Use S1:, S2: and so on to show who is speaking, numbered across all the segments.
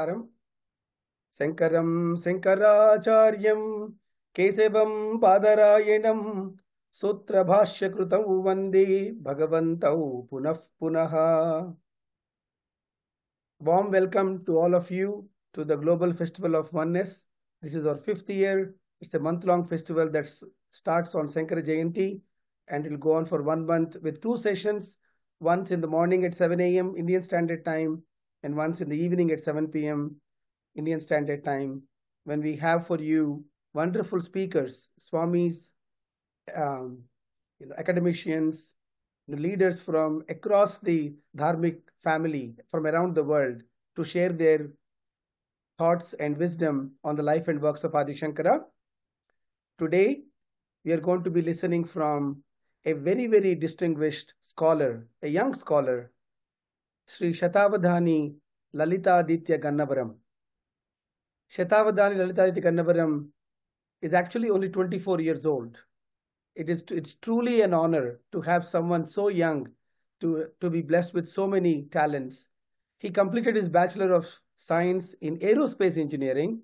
S1: Namaskaram. Sankaram Sankaracharyam Kesavam Padarayanam Sutra Bhashya Krutau Vande Bhagavantau Punah Punaha. Warm welcome to all of you to the Global Festival of Oneness. This is our 5th year. It's a month-long festival that starts on Sankara Jayanti and it will go on for 1 month with 2 sessions, once in the morning at 7 a.m. Indian Standard Time and once in the evening at 7 p.m. Indian Standard Time, when we have for you wonderful speakers, Swamis, academicians, leaders from across the Dharmic family from around the world to share their thoughts and wisdom on the life and works of Adi Shankara. Today, we are going to be listening from a very, very distinguished scholar, a young scholar, Sri Shatavadhani Lalitaditya Gannavaram. Shatavadhani Lalitaditya Gannavaram is actually only 24 years old. It's truly an honor to have someone so young to be blessed with so many talents. He completed his Bachelor of Science in Aerospace Engineering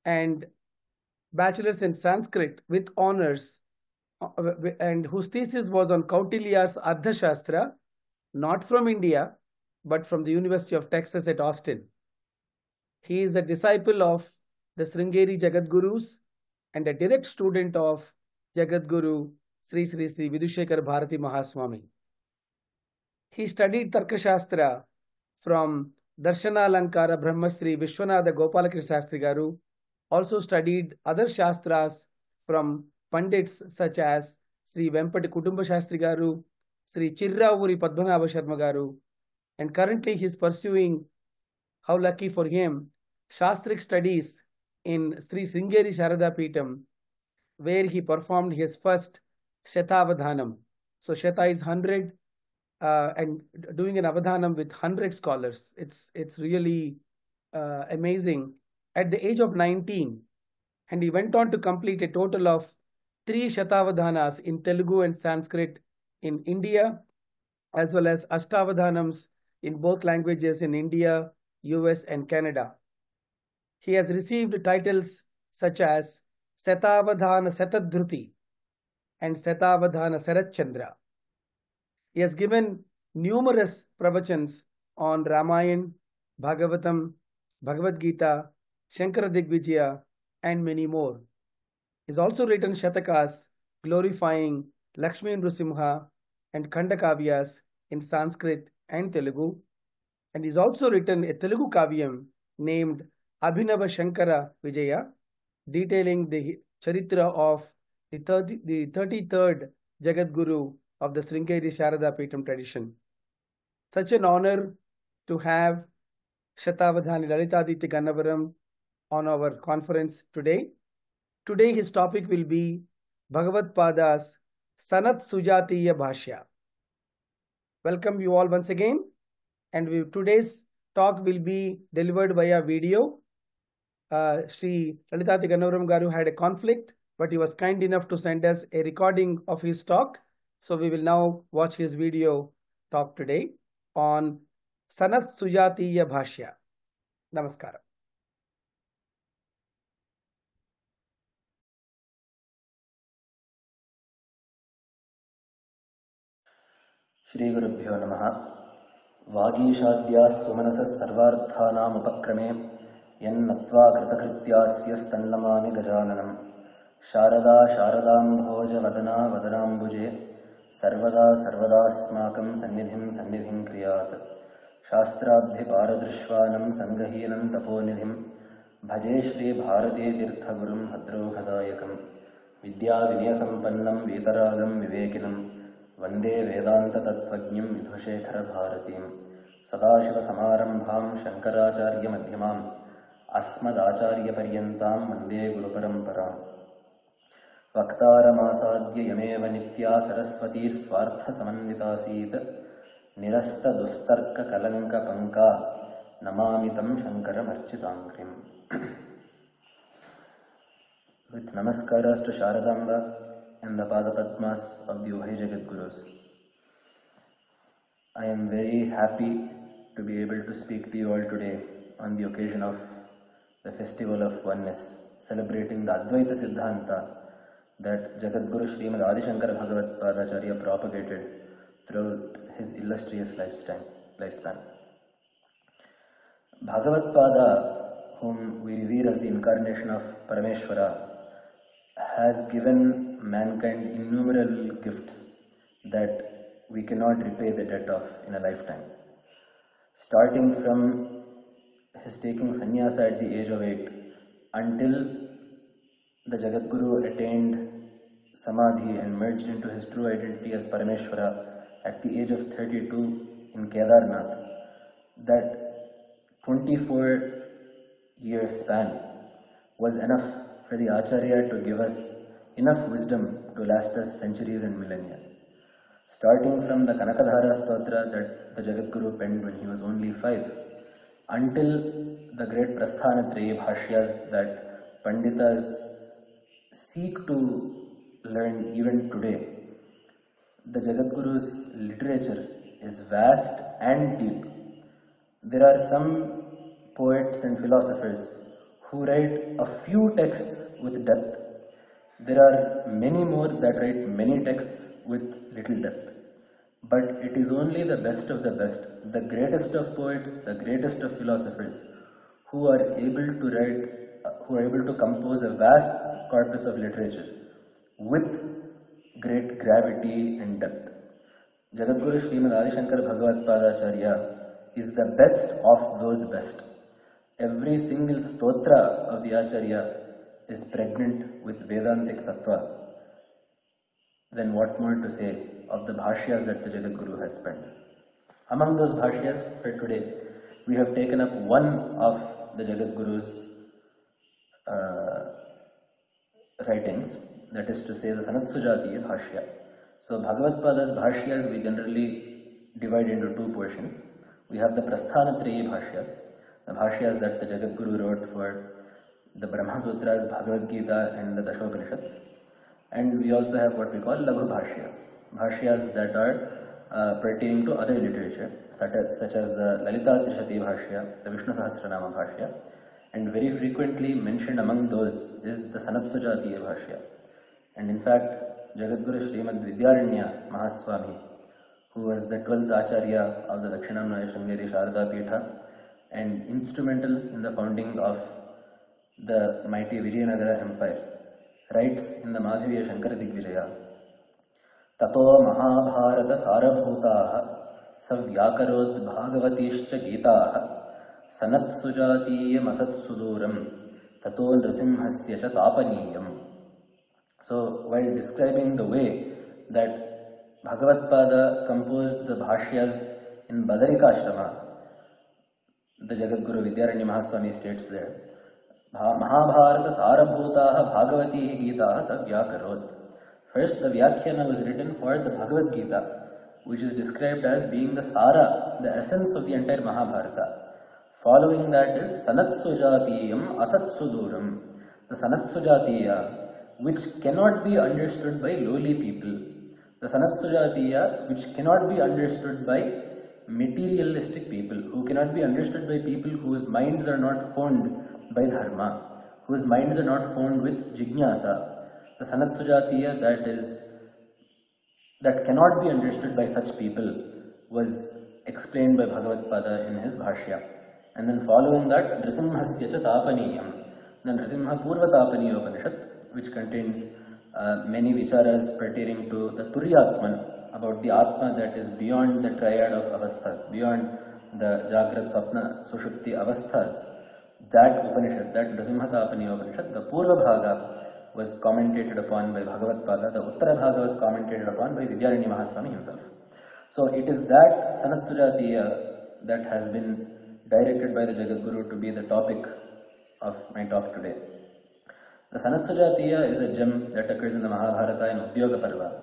S1: and Bachelor's in Sanskrit with honors, and whose thesis was on Kautilya's Ardhashastra, not from India, but from the University of Texas at Austin. He is a disciple of the Sringeri Jagadgurus and a direct student of Jagadguru Sri Sri Sri Vidushekar Bharati Mahaswami. He studied Tarkashastra from Darshana-Alankara Brahmasri Vishwanatha Gopalakrishna Shastri Garu, also studied other Shastras from Pandits such as Sri Vempati Kutumba Shastri Garu, Sri Chirravuri Padmanabha Sharma Garu, and currently he is pursuing, how lucky for him, Shastric studies in Sri Sringeri Sharada Peetham, where he performed his first Shatavadhanam. So Shata is 100 and doing an Avadhanam with 100 scholars. It's really amazing. At the age of 19, and he went on to complete a total of 3 Shatavadhanas in Telugu and Sanskrit in India, as well as Ashtavadhanams in both languages in India, US and Canada. He has received titles such as Satavadhana Satadhruti and Satavadhana Saratchandra. He has given numerous pravachans on Ramayana, Bhagavatam, Bhagavad Gita, Shankara Digvijaya, and many more. He has also written Shatakas glorifying Lakshmi Nrusimha and Khandakavyas in Sanskrit and Telugu. And he has also written a Telugu Kavyam named Abhinava Shankara Vijaya, detailing the charitra of the 33rd Jagadguru of the Sringeri Sharada Peetham tradition. Such an honor to have Shatavadhani Lalitaditya Gannavaram on our conference today. Today his topic will be Bhagavad Pada's Sanat Sujatiya Bhashya. Welcome you all once again, and today's talk will be delivered via video. Sri Lalitaditya Gannavaram Garu had a conflict, but he was kind enough to send us a recording of his talk. So we will now watch his video talk today on Sanat Sujatiya Bhashya. Namaskara.
S2: Shri Gurubhyo Namaha. Vagishadhyas sumanasas sarvarthanam upakrame yannatva kritakrityasya stannamami gajananam Sharada Sharadam Bhoja Vadana Vadanambuje Sarvada Sarvadasmakam Sannidhim Kriyat Shastrabhi Paradrishvanam Sangahinam Taponidhim Bhaje Shri Bharati Tirtha Gurum Hadrohadayakam Vidya Vinyasampannam Vetaragam Vivekinam Vande Vedanta Tattvajñam Vidhushekhara Bharatim Sadashiva Samarambham Shankaracharya Madhyamam Asmadacharya Paryantam Vande Guru Paramparam Vaktaramasadya Yameva Nitya Saraswati Swartha Samannitasid Nirasta Dustarka Kalanka Panka Namamitam Shankara Marchitangrim. With namaskaras to Sharadamba and the Padapadmas of the Ubhay Jagadgurus, I am very happy to be able to speak to you all today on the occasion of the festival of oneness, celebrating the Advaita Siddhanta that Jagadguru Srimad Adi Shankara Bhagavad Padacharya propagated throughout his illustrious lifespan. Bhagavad Pada, whom we revere as the incarnation of Parameshwara, has given mankind innumerable gifts that we cannot repay the debt of in a lifetime. Starting from his taking sannyasa at the age of 8 until the Jagadguru attained Samadhi and merged into his true identity as Parameshwara at the age of 32 in Kedarnath, that 24-year span was enough for the Acharya to give us enough wisdom to last us centuries and millennia. Starting from the Kanakadhara Stotra that the Jagadguru penned when he was only 5, until the great Prasthanatrayi Bhashyas that Panditas seek to learn even today. The Jagadguru's literature is vast and deep. There are some poets and philosophers who write a few texts with depth. There are many more that write many texts with little depth. But it is only the best of the best, the greatest of poets, the greatest of philosophers, who are able to write, who are able to compose a vast corpus of literature with great gravity and depth. Jagadguru Srimad Adi Shankara Bhagavad Padacharya is the best of those best. Every single stotra of the Acharya is pregnant with Vedantic Tattva. Then what more to say of the bhashyas that the Jagadguru has penned? Among those bhashyas for today, we have taken up one of the Jagadguru's writings, that is to say the Sanatsujatiya Bhashya. So Bhagavad Pada's bhashyas we generally divide into two portions. We have the Prasthanatrayi Bhashyas, the bhashyas that the Jagadguru wrote for the Brahma Sutras, Bhagavad Gita and the Dashopanishads. And we also have what we call Laghu Bhashyas, bhashyas that are pertaining to other literature, such as the Lalita Trishati Bhashya, the Vishnu Sahasranama Bhashya, and very frequently mentioned among those is the Sanatsujatiya Bhashya. And in fact, Jagadguru Srimad Vidyaranya Mahaswami, who was the 12th Acharya of the Dakshinamaya Sringeri Sharada Peetha and instrumental in the founding of the mighty Vijayanagara Empire, writes in the Madhavya Shankara Digvijaya, Tato Mahabharata Sarabhutaha Savyakarod Bhagavatischa Gitaha Sanat Sujatiyam Asat Suduram Tato Nrasimhasya Cha Tapaniyam. So, while describing the way that Bhagavad Pada composed the bhashyas in Badarikashrama, the Jagadguru Vidyaranya Mahaswami states there, Mahabharata Sarabhutaha Bhagavati Gitaha Savyakarod. First, the Vyakhyana was written for the Bhagavad Gita, which is described as being the Sara, the essence of the entire Mahabharata. Following that is Sanat Sujatiyam Asat Suduram, the Sanat Sujatiya, which cannot be understood by lowly people. The Sanat Sujatiya, which cannot be understood by materialistic people, who cannot be understood by people whose minds are not honed by dharma, whose minds are not honed with jijnasa. The Sanat Sujatiya that cannot be understood by such people was explained by Bhagavad Pada in his Bhashya. And then following that, Nrisimhasya Cha Tapaniyam, the Nrisimha Purva Tapaniya Upanishad, which contains many vicharas pertaining to the Turyatman, about the Atma that is beyond the triad of avasthas, beyond the Jagrat, Sapna, Sushupti avasthas. That Upanishad, that Nrisimha Tapaniya Upanishad, the Purva Bhaga was commentated upon by Bhagavad Pada, the Uttara Bhaga was commentated upon by Vidyaranya Mahaswami himself. So it is that Sanat Sujatiya that has been directed by the Jagadguru to be the topic of my talk today. The Sanat Sujatiya is a gem that occurs in the Mahabharata in Udyoga Parva.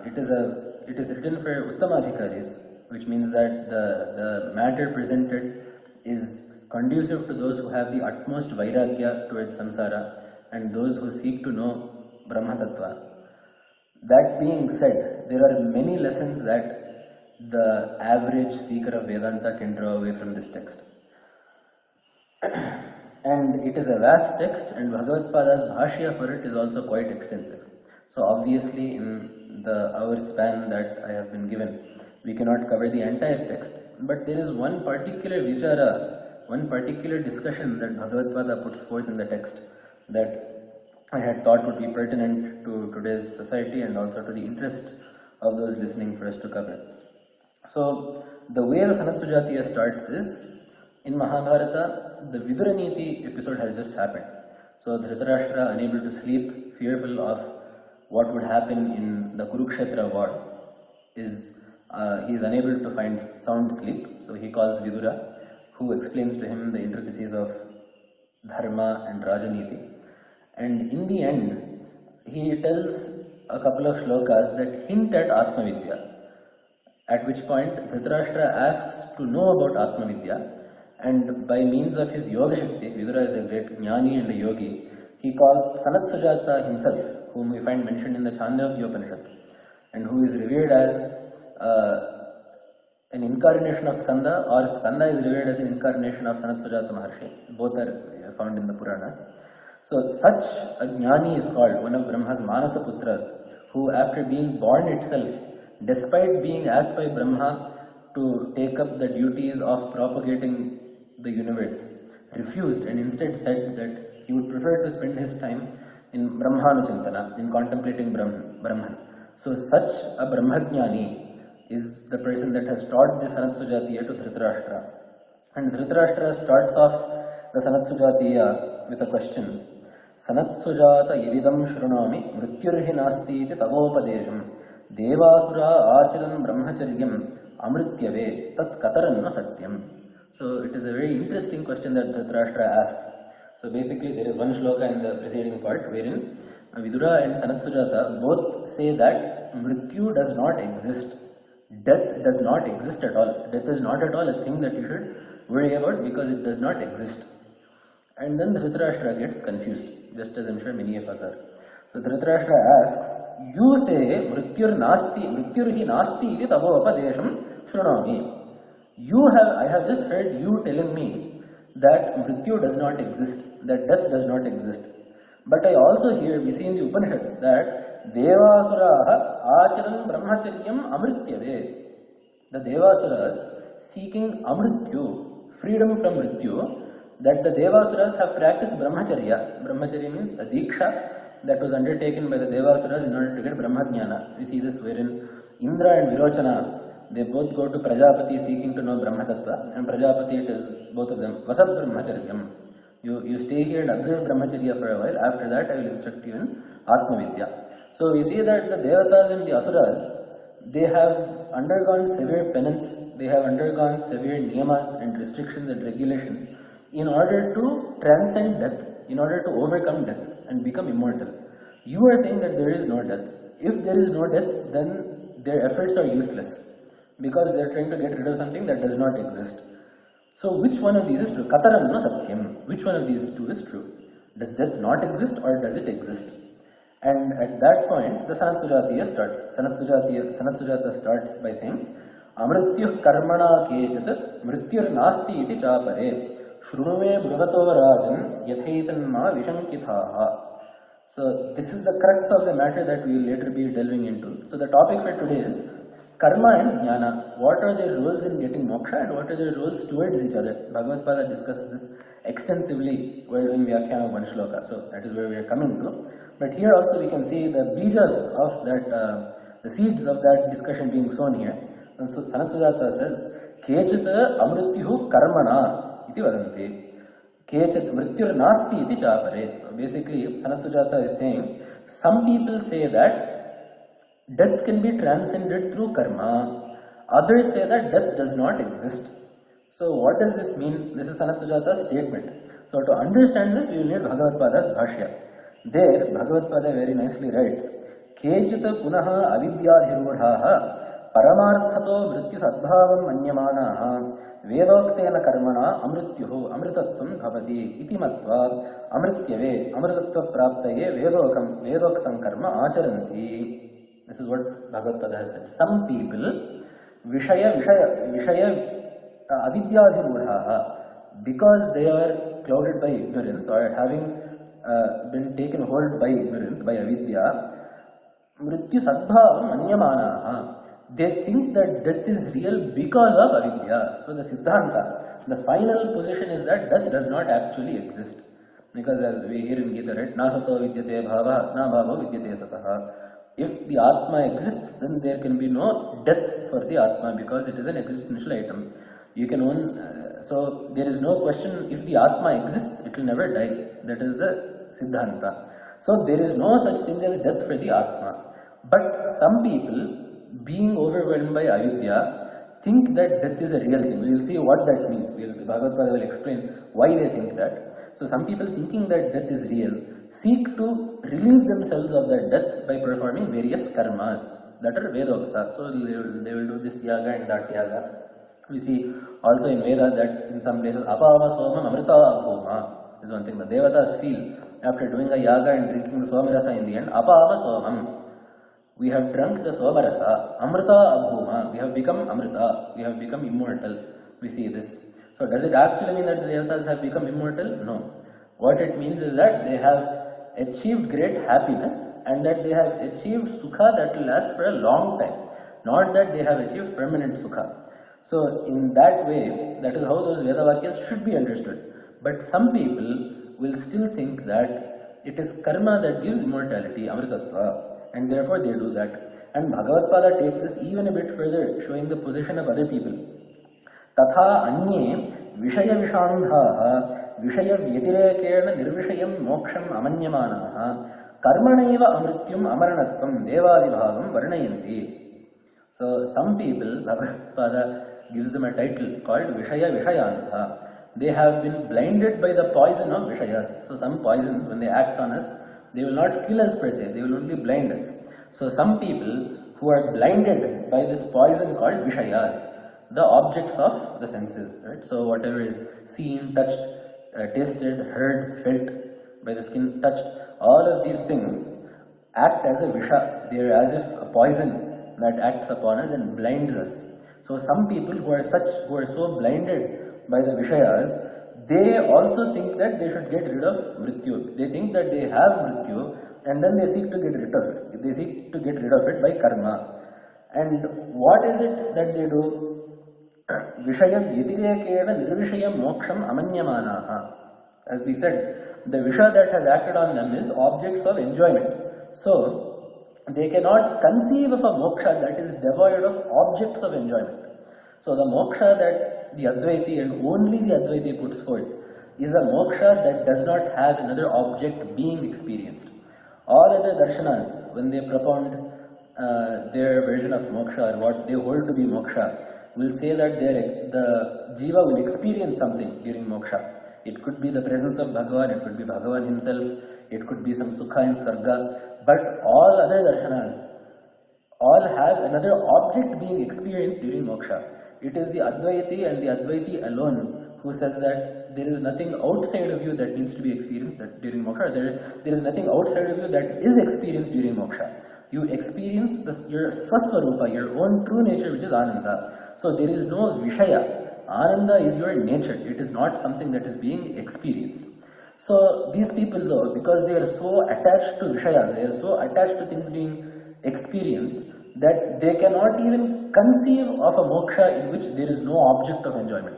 S2: It is written for Uttamadhikaris, which means that the matter presented is conducive to those who have the utmost vairagya towards samsara and those who seek to know Brahma Tattva. That being said, there are many lessons that the average seeker of Vedanta can draw away from this text. And it is a vast text, and Bhagavad-pada's bhashya for it is also quite extensive. So obviously in the hour span that I have been given, we cannot cover the entire text, but there is one particular vichara, one particular discussion that Bhagavad-pada puts forth in the text that I had thought would be pertinent to today's society and also to the interest of those listening for us to cover. So the way the Sanat Sujatiya starts is, in Mahabharata, the Vidura Niti episode has just happened. So Dhritarashtra, unable to sleep, fearful of what would happen in the Kurukshetra war, he is unable to find sound sleep. So he calls Vidura, who explains to him the intricacies of Dharma and Rajaniti. And in the end, he tells a couple of shlokas that hint at Atmavidya. At which point Dhritarashtra asks to know about Atmavidya, and by means of his Yoga Shakti, Vidura is a great Jnani and a Yogi, he calls Sanat Sujata himself, whom we find mentioned in the Chandogya Upanishad, and who is revered as an incarnation of Skanda, or Skanda is revered as an incarnation of Sanat Sujata Maharshi. Both are found in the Puranas. So such a Jnani is called one of Brahma's Manasa Putras, who after being born itself, despite being asked by Brahma to take up the duties of propagating the universe, refused and instead said that he would prefer to spend his time in Brahmanuchintana, in contemplating Brahman. So such a Brahmajnani is the person that has taught the Sanat Sujatiya to Dhritarashtra. And Dhritarashtra starts off the Sanat Sujatiya with a question. Sanat Sujata yedidam shrunami mrityurhi nasti iti tavopadesham devasura acharan brahmacharyam amrityave tat kataranna satyam. So it is a very interesting question that Dhritarashtra asks. So basically there is one shloka in the preceding part wherein Vidura and Sanat Sujata both say that Mrityu does not exist. Death does not exist at all. Death is not at all a thing that you should worry about because it does not exist. And then Dhritarashtra gets confused, just as I'm sure many of us are. So Dhritarashtra asks, you say Mrityurhi nasti iti tavopadesham shrunami. I have just heard you telling me that Mrityu does not exist, that death does not exist. But I also hear, we see in the Upanishads that Devasuraha acharan brahmacharyam amrityave. The Devasuras seeking amrityu, freedom from Mrityu, that the Devasuras have practiced brahmacharya. Brahmacharya means a diksha that was undertaken by the Devasuras in order to get Brahmajnana. We see this wherein Indra and Virochana, they both go to Prajapati seeking to know Brahma Tattva, and Prajapati tells both of them, Vasat Brahmacharyam. You stay here and observe Brahmacharya for a while, after that I will instruct you in Atmavidya. So we see that the Devatas and the Asuras, they have undergone severe penance, they have undergone severe niyamas and restrictions and regulations in order to transcend death, in order to overcome death and become immortal. You are saying that there is no death. If there is no death, then their efforts are useless because they are trying to get rid of something that does not exist. So which one of these is true? Kataranna satyam. Which one of these two is true? Does death not exist or does it exist? And at that point, the Sanat Sujatiya starts. Sanat Sujata starts by saying, Amrityuh karmana kechat mrityur nasti iti chapare shrunume bravato rajan yathaitanma vishankithaha. So this is the crux of the matter that we will later be delving into. So the topic for today is Karma and Jnana. What are their roles in getting moksha and what are their roles towards each other? Bhagavad-pada discusses this extensively while doing Vyakhya of one shloka. So that is where we are coming to. But here also we can see the bijas of that, the seeds of that discussion being sown here. And so Sanat Sujata says, Kechita amrityuhu karmana iti vadanti. Kechit mrityur nasti iti chapare. So basically, Sanat Sujata is saying, some people say that death can be transcended through karma. Others say that death does not exist. So what does this mean? This is Sanat Sujata's statement. So to understand this, we will need Bhagavad-pada's bhashya. There, Bhagavad-pada very nicely writes, Kejita punaha avidyadhirudhaha paramarthato mrityu sadbhavam manyamanaha vedoktena karmana amrityuhu amritatvam bhavati iti matva amrityave amritatva praptaye vedoktam karma acharanti. This is what Bhagavad-pada has said. Some people, Vishaya avidyadhirudhaha, because they are clouded by ignorance or having been taken hold by ignorance, by avidya, mrityu sadbhavam anyamanaha. They think that death is real because of avidya. So the Siddhanta, the final position is that death does not actually exist. Because as we hear in Gita, right, nasato vidyate bhava, na bhavo vidyate sataha. If the Atma exists, then there can be no death for the Atma because it is an existential item. You can so there is no question, if the Atma exists, it will never die. That is the Siddhanta. So there is no such thing as death for the Atma. But some people, being overwhelmed by avidya, think that death is a real thing. We will see what that means. Bhagavad Gita will explain why they think that. So some people thinking that death is real seek to relieve themselves of that death by performing various karmas that are Vedokta. So they will do this yaga and that yaga. We see also in Veda that in some places apava somam amrita bhoma is one thing. The devatas feel after doing a yaga and drinking the somarasa in the end, apava somam. We have drunk the somarasa, amrita abhuma, we have become amrita, we have become immortal. We see this. So does it actually mean that the devatas have become immortal? No. What it means is that they have achieved great happiness and that they have achieved sukha that will last for a long time. Not that they have achieved permanent sukha. So in that way, that is how those Vedavakyas should be understood. But some people will still think that it is karma that gives immortality, amritatva. And therefore they do that. And Bhagavad Pada takes this even a bit further, showing the position of other people. Tatha anye vishaya vishandhaha vishaya vyatirekena nirvishayam moksham amanyamanaha karmanaiva amrityum amaranatvam devadibhavam varnayanti. So some people, Bhagavad Pada gives them a title called Vishaya Vishayandha. They have been blinded by the poison of Vishayas. So some poisons, when they act on us, they will not kill us per se, they will only blind us. So some people who are blinded by this poison called Vishayas, the objects of the senses, right? So whatever is seen, touched, tasted, heard, felt by the skin, touched, all of these things act as a Visha. They are as if a poison that acts upon us and blinds us. So some people who are so blinded by the Vishayas, they also think that they should get rid of mrityu. They think that they have mrityu and then they seek to get rid of it. They seek to get rid of it by karma. And what is it that they do? Vishaya vyatirekena nirvishayam moksham amanyamanaha. As we said, the Visha that has acted on them is objects of enjoyment. So they cannot conceive of a moksha that is devoid of objects of enjoyment. So the moksha that the Advaiti and only the Advaiti puts forth is a moksha that does not have another object being experienced. All other darshanas, when they propound their version of moksha or what they hold to be moksha, will say that the jiva will experience something during moksha. It could be the presence of Bhagavan, it could be Bhagavan himself, it could be some sukha in sarga, but all other darshanas all have another object being experienced during moksha. It is the Advaiti and the Advaiti alone who says that there is nothing outside of you that needs to be experienced during moksha. There is nothing outside of you that is experienced during moksha. You experience your Sasvarupa, your own true nature, which is Ananda. So there is no Vishaya. Ananda is your nature. It is not something that is being experienced. So these people though, because they are so attached to Vishayas, they are so attached to things being experienced, that they cannot even conceive of a moksha in which there is no object of enjoyment.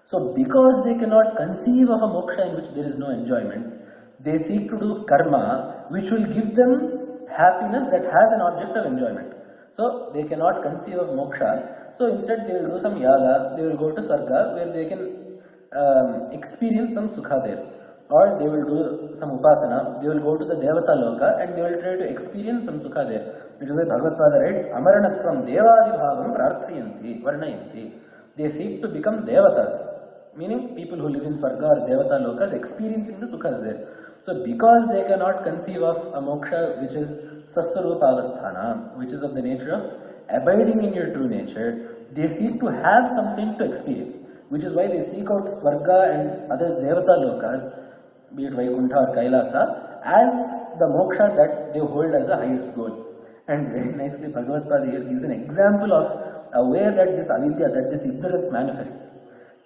S2: So because they cannot conceive of a moksha in which there is no enjoyment, they seek to do karma which will give them happiness that has an object of enjoyment. So they cannot conceive of moksha. So instead they will do some yaga, they will go to Sarga where they can experience some sukha there. Or they will do some upasana, they will go to the Devata Loka and they will try to experience some sukha there. Which is why Bhagavad Pada writes, Amaranatvam devadibhavam prarthayanti, varnayanti. They seek to become devatas, meaning people who live in Sarga or Devata Lokas experiencing the sukhas there. So because they cannot conceive of a moksha which is Sasvarupavasthana, which is of the nature of abiding in your true nature, they seek to have something to experience. Which is why they seek out Swarga and other Devata Lokas, be it Vaikuntha or Kailasa, as the moksha that they hold as the highest goal. And very nicely Bhagavad Pada here gives an example of a way that this avidya, that this ignorance manifests.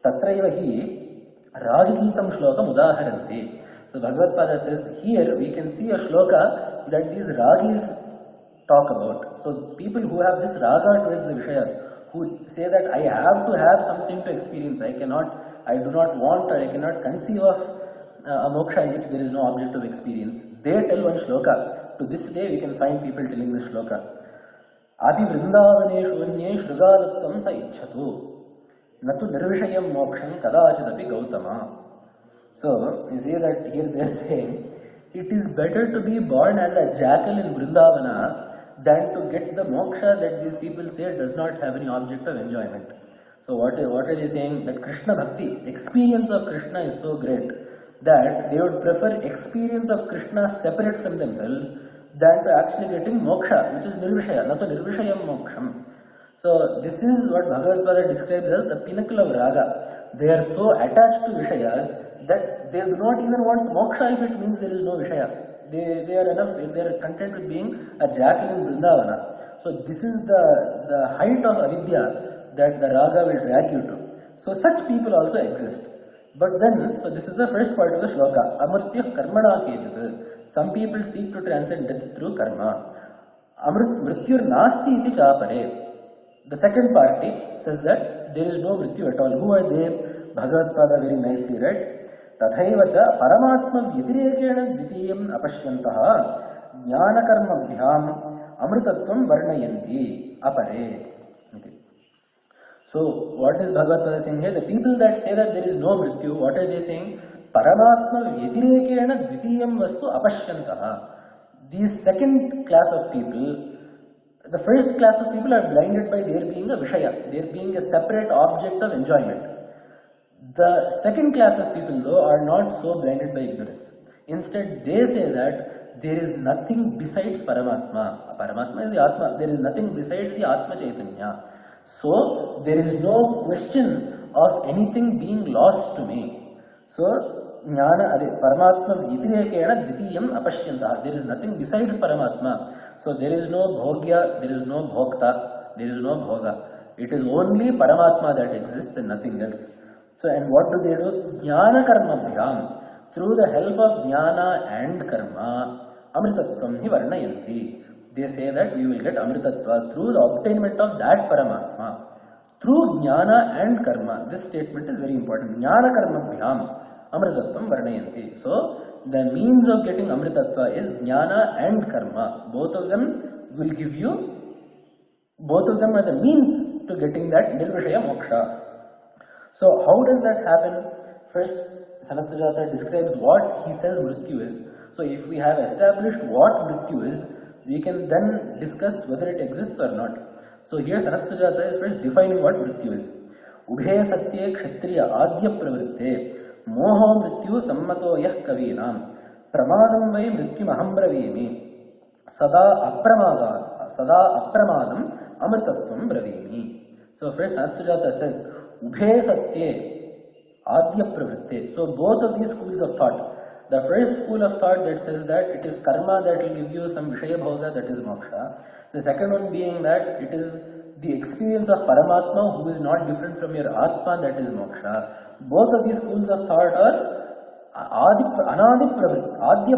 S2: Tatraiva hi Ragigeetam shlokam udaharanti. So Bhagavad Pada says here we can see a shloka that these ragis talk about. So people who have this raga towards the Vishayas, who say that I have to have something to experience, I do not want or I cannot conceive of a moksha in which there is no object of experience. They tell one shloka. To this day we can find people telling this shloka. Api vrindavane shunye shrugaluttam sa ichhatu. Natu nirvishayam moksham kadachadapi gautama. So, you see that here they are saying, it is better to be born as a jackal in Vrindavana than to get the moksha that these people say does not have any object of enjoyment. So, what are they saying? That Krishna Bhakti, experience of Krishna is so great that they would prefer experience of Krishna separate from themselves than to actually getting moksha, which is nirvishaya, natu nirvishayam moksham. So, this is what Bhagavad Pada describes as the pinnacle of raga. They are so attached to Vishayas that they do not even want moksha if it means there is no Vishaya. They are enough, they are content with being a jackal in Vrindavana. So, this is the height of avidya that the raga will drag you to. So, such people also exist. But then, so this is the first part of the shloka. Amritya karmana kechit. Some people seek to transcend death through karma. Mrityur nasti iti chapare. The second party says that there is no mrityu at all. Who are they? Bhagavad Pada very nicely writes, Tathaivacha paramatma vyatirekena dvitiyam apashyantaha jnana karmabhyam amritatvam varnayanti apare. So, what is Bhagavad Pada saying here? The people that say that there is no mrityu, what are they saying? Paramatma vyatirekena dvitiyam vastu apashyantaha. These second class of people, the first class of people are blinded by there being a Vishaya, there being a separate object of enjoyment. The second class of people though are not so blinded by ignorance. Instead, they say that there is nothing besides Paramatma. Paramatma is the Atma. There is nothing besides the Atma Chaitanya. So, there is no question of anything being lost to me. So, Jnana, Paramatma Vyatirekena Dvitiyam Apashyantaha. There is nothing besides Paramatma. So, there is no Bhogya, there is no Bhokta, there is no Bhoga. It is only Paramatma that exists and nothing else. So, and what do they do? Jnana karma bhyam. Through the help of jnana and karma, amritatvam hi varnayanti. They say that we will get amritatva through the obtainment of that Paramatma. Through jnana and karma. This statement is very important. Jnana karma bhyam amritatvam varnayanti. So, the means of getting amritatva is jnana and karma. Both of them will give you, both of them are the means to getting that nirvishaya moksha. So, how does that happen? First, Sanat describes what he says mrityu is. So, if we have established what mrityu is, we can then discuss whether it exists or not. So, here Sanat Sujata is first defining what mrityu is. Ubhe satye kshatriya adya pravritte moho mrityu sammato yah kavinam pramadam vai mrityu maham bravimi sada apramadam amritatvam bravimi. So, first Sanat Sujata says Ubhe Satye Adya Pravritte. So both of these schools of thought, the first school of thought that says that it is karma that will give you some Vishaya Bhoga, that is moksha. The second one being that it is the experience of Paramatma who is not different from your Atma, that is moksha. Both of these schools of thought are Adya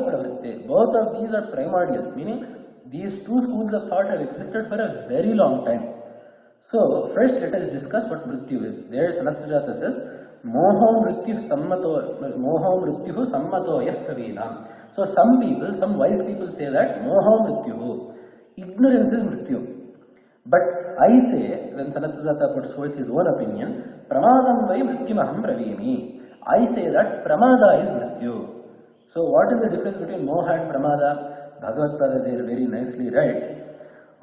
S2: Pravritte. Both of these are primordial, meaning these two schools of thought have existed for a very long time. So, first let us discuss what mrityu is. There Sanat Sujata says, Moho mrityu sammato yah kavinam. So, some people, some wise people say that Moho mrityu, ignorance is mrityu. But I say, when Sanat Sujata puts forth his own opinion, Pramadam vai mrityumaham bravimi. I say that Pramada is mrityu. So, what is the difference between Moha and Pramada? Bhagavad Pada there very nicely writes,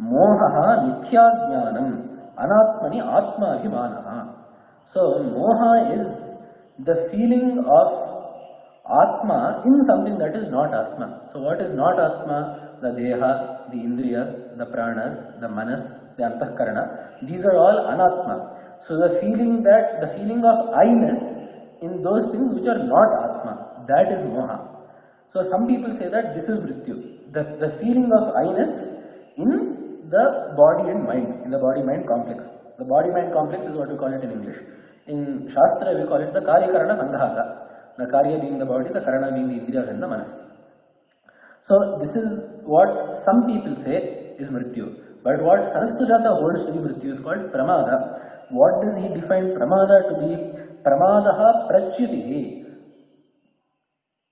S2: Mohaha mithya jnanam Anatmani Atma Abhimanaha. So, moha is the feeling of Atma in something that is not Atma. So, what is not Atma? The Deha, the Indriyas, the Pranas, the Manas, the Antahkarana. These are all Anatma. So, the feeling of I-ness in those things which are not Atma, that is moha. So, some people say that this is mrityu. The feeling of I-ness in the body and mind, in the body-mind complex. The body-mind complex is what we call it in English. In Shastra, we call it the Karya-Karana Sanghata. The Karya being the body, the Karana being the Indriyas and the Manas. So this is what some people say is Mrityu. But what Sanat Sujata holds to be Mrityu is called Pramada. What does he define Pramada to be? Pramadaha Prachyutihi.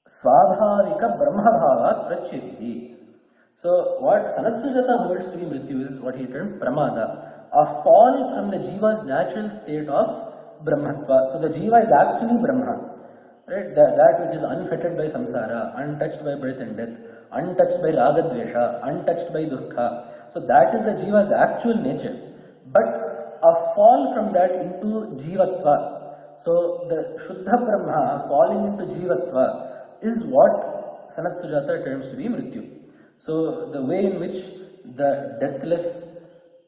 S2: Svabhavika Brahmabhavat Prachyutihi. So what Sanat Sujata holds to be Mrityu is what he terms Pramada. A fall from the Jiva's natural state of Brahmatva. So the Jiva is actually Brahma. Right? That which is unfettered by samsara, untouched by birth and death, untouched by ragadvesha, untouched by dukkha. So that is the jiva's actual nature. But a fall from that into jivatva. So the Shuddha Brahma falling into jivatva is what Sanat Sujata terms to be Mrityu. So the way in which the deathless,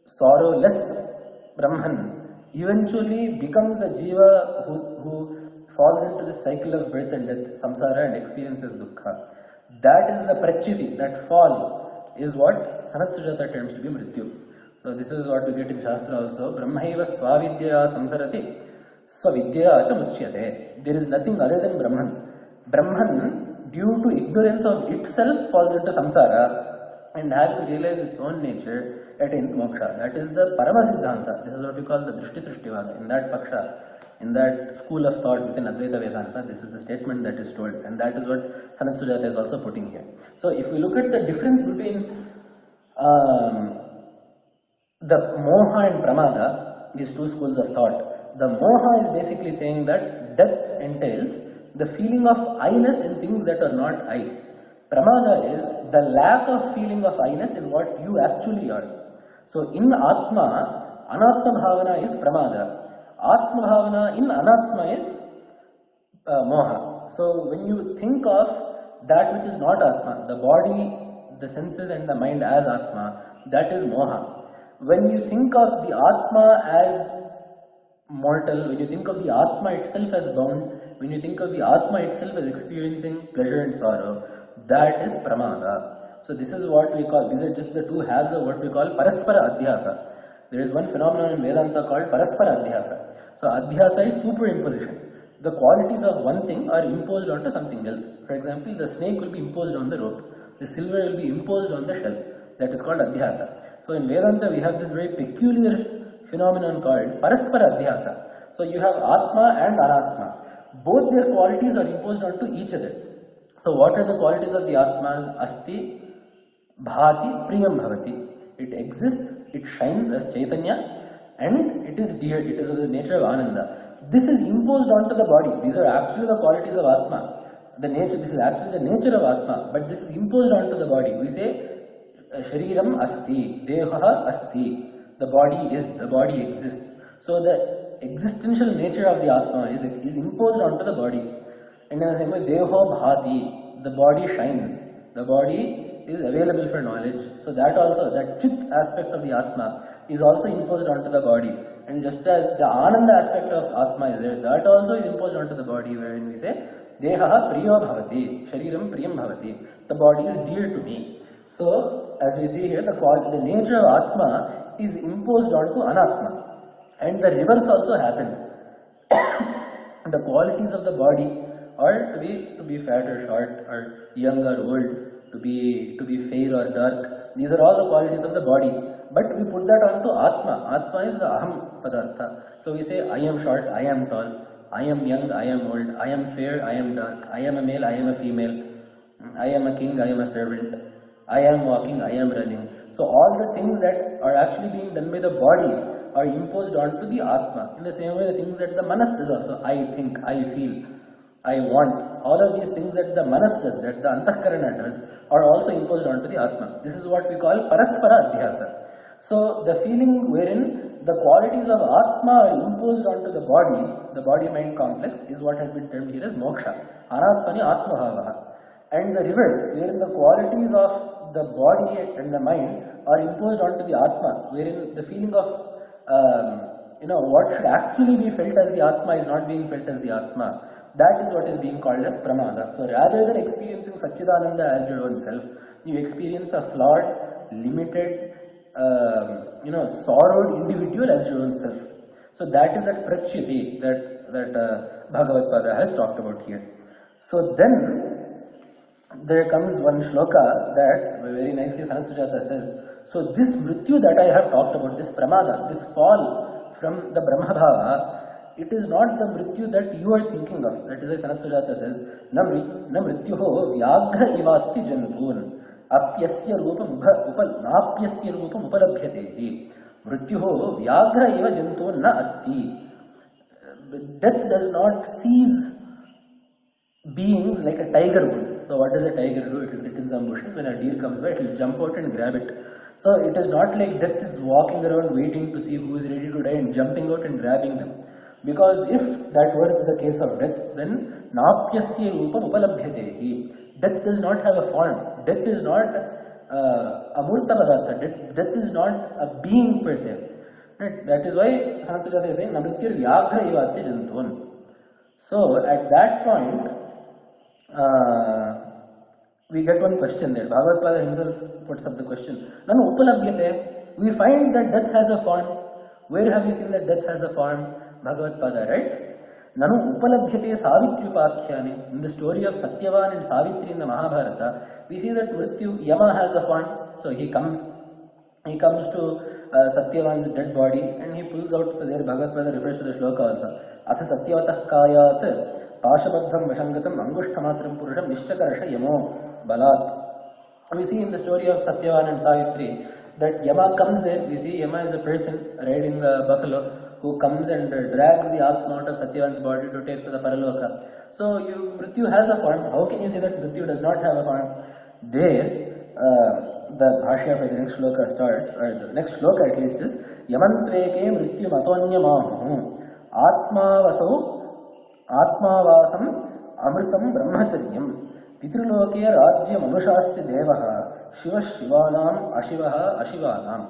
S2: sorrowless Brahman eventually becomes the jiva who falls into this cycle of birth and death, samsara, and experiences dukkha. That is the prachyuti, that fall is what Sanat Sujata terms to be Mrityu. So this is what we get in Shastra also. Brahmaiva svavidya samsarati svavidya acha muchyate. There is nothing other than Brahman. Brahman, due to ignorance of itself, falls into samsara, and having realized its own nature, attains moksha. That is the Paramasiddhanta. This is what we call the Drishti Srishtivada. In that paksha, in that school of thought within Advaita Vedanta, this is the statement that is told, and that is what Sanat Sujata is also putting here. So if we look at the difference between the Moha and Pramada, these two schools of thought, the Moha is basically saying that death entails the feeling of I-ness in things that are not I. Pramada is the lack of feeling of I-ness in what you actually are. So in Atma, Anatma Bhavana is Pramada. Atma Bhavana in Anatma is Moha. So when you think of that which is not Atma, the body, the senses and the mind as Atma, that is Moha. When you think of the Atma as mortal, when you think of the Atma itself as bound, when you think of the Atma itself as experiencing pleasure and sorrow, that is Pramada. So this is what we call, these are just the two halves of what we call Paraspara Adhyasa. There is one phenomenon in Vedanta called Paraspara Adhyasa. So Adhyasa is superimposition. The qualities of one thing are imposed onto something else. For example, the snake will be imposed on the rope. The silver will be imposed on the shell. That is called Adhyasa. So in Vedanta we have this very peculiar phenomenon called Paraspara Adhyasa. So you have Atma and Anatma. Both their qualities are imposed onto each other. So what are the qualities of the Atmas? Asti, Bhati, Priyam Bhavati. It exists, it shines as Chaitanya, and it is dear, it is of the nature of Ananda. This is imposed onto the body. These are actually the qualities of Atma. The nature, this is actually the nature of Atma, but this is imposed onto the body. We say, Shariram Asti, Deha Asti. The body is, the body exists. So the existential nature of the Atma is imposed onto the body. And in the same way, Deho Bhati, the body shines. The body is available for knowledge. So that also, that Chit aspect of the Atma is also imposed onto the body. And just as the Ananda aspect of Atma is there, that also is imposed onto the body, wherein we say, Deha Priyo Bhavati, Shariram Priyam Bhavati. The body is dear to me. So, as we see here, the nature of Atma is imposed onto Anatma. And the reverse also happens. The qualities of the body are to be fat or short, or young or old, to be fair or dark. These are all the qualities of the body. But we put that onto Atma. Atma is the Aham Padartha. So we say, I am short, I am tall, I am young, I am old, I am fair, I am dark, I am a male, I am a female, I am a king, I am a servant, I am walking, I am running. So all the things that are actually being done by the body are imposed onto the Atma. In the same way, the things that the Manas does also, I think, I feel, I want, all of these things that the Manas does, that the Antahkarana does, are also imposed onto the Atma. This is what we call Paraspara Adhyasa. So the feeling wherein the qualities of Atma are imposed onto the body-mind complex, is what has been termed here as moksha. Anatmani Atmabhavaha. And the reverse, wherein the qualities of the body and the mind are imposed onto the Atma, wherein the feeling of what should actually be felt as the Atma is not being felt as the Atma. That is what is being called as Pramada. So rather than experiencing Satchidananda as your own self, you experience a flawed, limited, sorrowed individual as your own self. So that is that prachyati that Bhagavad Pada has talked about here. So then there comes one shloka that very nicely Sanat Sujata says, so this mrityu that I have talked about, this pramada, this fall from the Brahma Bhava, it is not the mrityu that you are thinking of. That is why Sanat Sujata says, na mrityuho vyaghra ivatti jantun apyasya rupam napyasya rupam upalabhyatehi mrityuho vyaghra iva jantun na atti. Death does not seize beings like a tiger would. So what does a tiger do? It will sit in some bushes. When a deer comes by, it will jump out and grab it. So it is not like death is walking around waiting to see who is ready to die and jumping out and grabbing them. Because if that were the case of death, then napyasya rupam upalabhyatehi. Death does not have a form. Death is not amurta padartha. Death is not a being per se. Right? That is why Sanat Sujata is saying, namrityur vyaghra ivatti jantun. So at that point, we get one question there. Bhagavad Pada himself puts up the question. Nanu upalabhyate. We find that death has a form. Where have you seen that death has a form? Bhagavad Pada writes, Nanu upalabhyate savitryupakhyane. In the story of Satyavan and Savitri in the Mahabharata, we see that Mrityu, Yama has a form. So he comes to Satyavan's dead body and he pulls out. So there Bhagavad Pada refers to the shloka also. Atha Satyavatah kayat Pashabadham Vashangatam Angushtamatram Purusham Nishchakarsha Yamo Balat. We see in the story of Satyavan and Savitri that Yama comes there. We see Yama is a person riding a buffalo who comes and drags the Atma out of Satyavan's body to take to the Paraloka. So Mrityu has a form. How can you say that Mrityu does not have a form? There, the Bhashya for the next shloka starts, or the next shloka at least is Yamantreke Mrityu Matonyamahu Atmavasam Amritam Brahmacharyam Pitruloke Rajyam Anushasti Devaha Shiva Shivanam Ashivaha Ashivanam.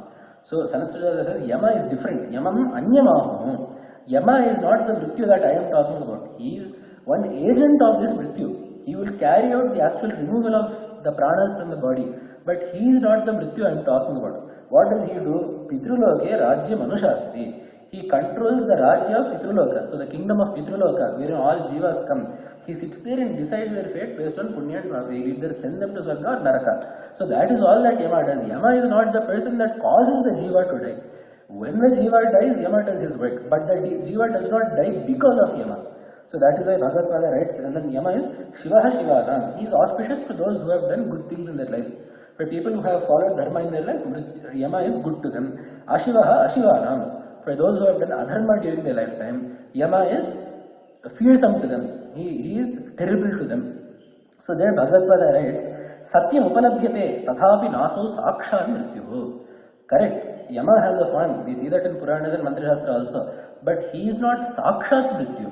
S2: So Sanat Sujata says Yama is different. Yamam Anyamahu. Yama is not the Mrityu that I am talking about. He is one agent of this Mrityu. He will carry out the actual removal of the pranas from the body. But he is not the Mrityu I am talking about. What does he do? Pitruloke Rajyam Anushasti. He controls the Rajya of Pitruloka. So the kingdom of Pitruloka, wherein all jivas come, he sits there and decides their fate based on Punya and Papa. He either send them to Swarga or Naraka. So that is all that Yama does. Yama is not the person that causes the jiva to die. When the jiva dies, Yama does his work. But the jiva does not die because of Yama. So that is why Bhagavad Pada writes, and then Yama is Shivaha Shivanam. He is auspicious to those who have done good things in their life. For people who have followed Dharma in their life, Yama is good to them. Ashivaha Ashivanam. For those who have done adharma during their lifetime, Yama is fearsome to them. He is terrible to them. So there Bhagavad Pada writes, Satyam upalabhyate tathapi naso sakshat mrityuho. Correct. Yama has a form. We see that in Puranas and Mantra Shastra also. But he is not sakshat mrityu.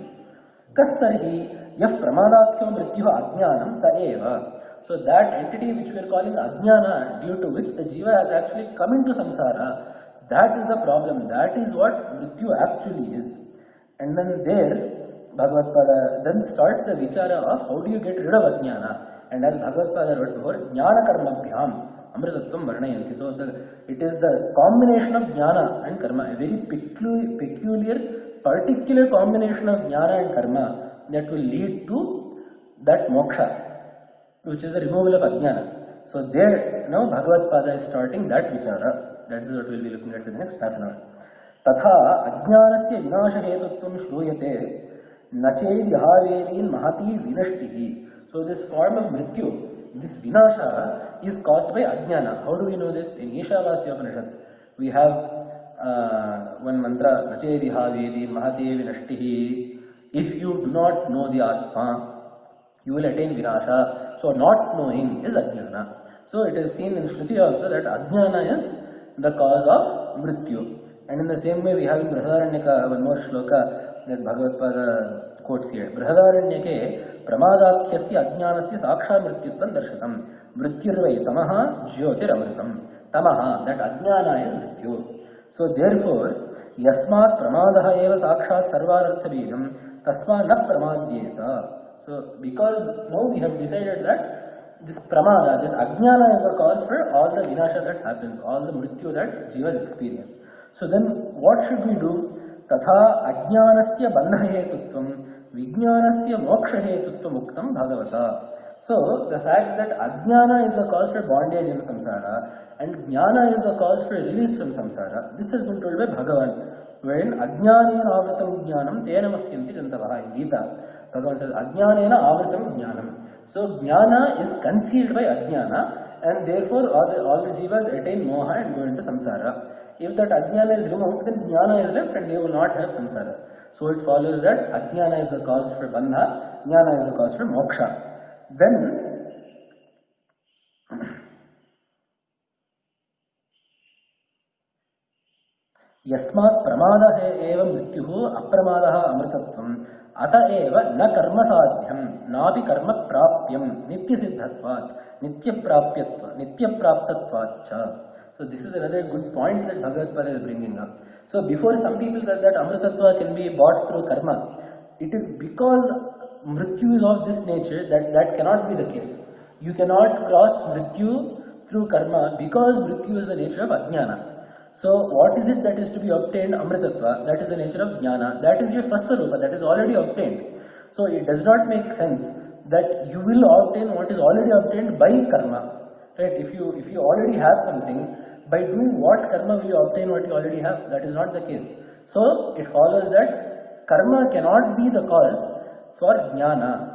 S2: Kastarhi yaf pramadakyo mrityuho ajnanam sa eva. So that entity which we are calling ajnana, due to which the jiva has actually come into samsara, that is the problem. That is what Mrityu actually is. And then there, Bhagavad Pada then starts the vichara of how do you get rid of ajnana. And as Bhagavad Pada wrote before, jnana karma bhyam amritattvam varnayanti. So it is the combination of jnana and karma, a very peculiar, particular combination of jnana and karma that will lead to that moksha, which is the removal of ajnana. So there, now Bhagavad Pada is starting that vichara. That is what we will be looking at in the next half an hour. Tatha ajnanasya vinasha hetutvam shruyate nached yahaverin mahati vinashtihi. So this form of mrityu, this vinasha is caused by ajnana. How do we know this? In Ishavasya Upanishad, we have one mantra, nached yahaverin mahati vinashtihi. If you do not know the Atma, you will attain vinasha. So not knowing is ajnana. So it is seen in Shruti also that ajnana is the cause of mrityu. And in the same way we have in Brihadaranyaka one more shloka that Bhagavad Pada quotes here. Brihadaranyake pramadakhyasya ajnanasya saksha mrityutvam darshatam mrityurvai tamaha jyotiramritam. Tamaha, that ajnana is mrityu. So therefore, yasmat pramadaha eva sakshat sarvararthabhidam tasma na pramadyeta. So because now we have decided that this pramada, this ajnana is the cause for all the vinasha that happens, all the mrityu that jivas experience. So then what should we do? तथा अज्ञानस्य बन्धहेतुत्वं विज्ञानस्य मोक्षहेतुत्वम् उक्तं भगवता. So the fact that ajnana is the cause for bondage in samsara and jnana is the cause for release from samsara, this has been told by Bhagavan, wherein ajnanena avritam jnanam tena mahyanti jantavaha. In Gita, Bhagavan says ajnanena avritam jnanam. So jnana is concealed by ajnana, and therefore all the jivas attain moha and go into samsara. If that ajnana is removed, then jnana is left and they will not have samsara. So it follows that ajnana is the cause for bandha, jnana is the cause for moksha. Then यस्मात् प्रमादः एव मृत्युः अप्रमादः अमृतत्वम् अत एव न कर्म साध्यं नापि कर्म प्राप्यं नित्यसिद्धत्वात् नित्यप्राप्तत्वात् च. So this is another good point that Bhagavad Gita is bringing up. So before some people said that amritatva can be bought through karma, it is because mrityu is of this nature that cannot be the case. You cannot cross mrityu through karma because mrityu is the nature of ajnana. So what is it that is to be obtained? Amritatva, that is the nature of jnana, that is your swasarupa, that is already obtained. So it does not make sense that you will obtain what is already obtained by karma. Right? If you already have something, by doing what karma will you obtain what you already have? That is not the case. So it follows that karma cannot be the cause for jnana.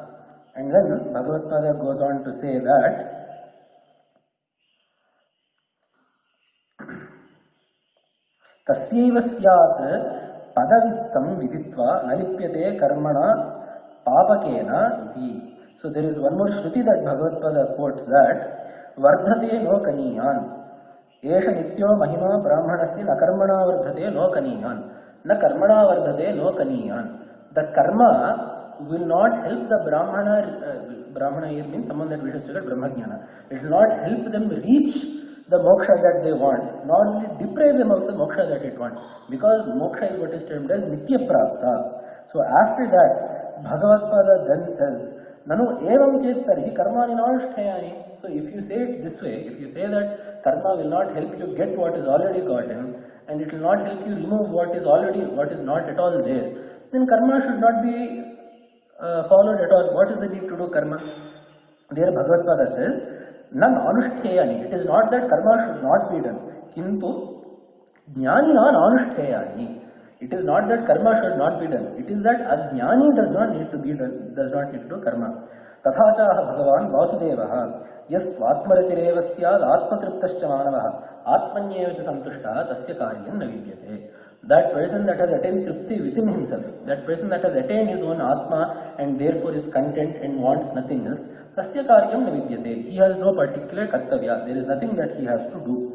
S2: And then Bhagavad Gita goes on to say that तस्यैव स्यात् पदवित्तं विदित्वा न लिप्यते कर्मणा पापकेन इति. So there is one more shruti that Bhagavad Gita quotes, that वर्धते no कनीयान् एष नित्यो महिमा ब्राह्मणस्य न कर्मणा वर्धते नो कनीयान् न कर्मणा वर्धते no कनीयान्. The karma will not help the brahmana. Brahmana here means someone that wishes to get brahmajnana. It will not help them reach the moksha that they want, nor will it deprive them of the moksha that it wants, because moksha is what is termed as nitya prapta. So after that, Bhagavad Gita then says, nanu evam chet tarhi karmani nanushtayani. So if you say it this way, if you say that karma will not help you get what is already gotten, and it will not help you remove what is not at all there, then karma should not be followed at all. What is the need to do karma? There Bhagavad Gita says, nan anushteyani. It is not that karma should not be done. Kintu jnanina anushteyani. It is not that karma should not be done. It is that ajnani does not need to do karma. Tathacha Bhagavan Vasudevaha yas atmaratirev syad atmatriptascha manavaha atmanyeva cha santushtaha tasya karyam na vidyate. That person that has attained tripti within himself, that person that has attained his own atma and therefore is content and wants nothing else, tasya karyam na vidyate. He has no particular kartavya. There is nothing that he has to do.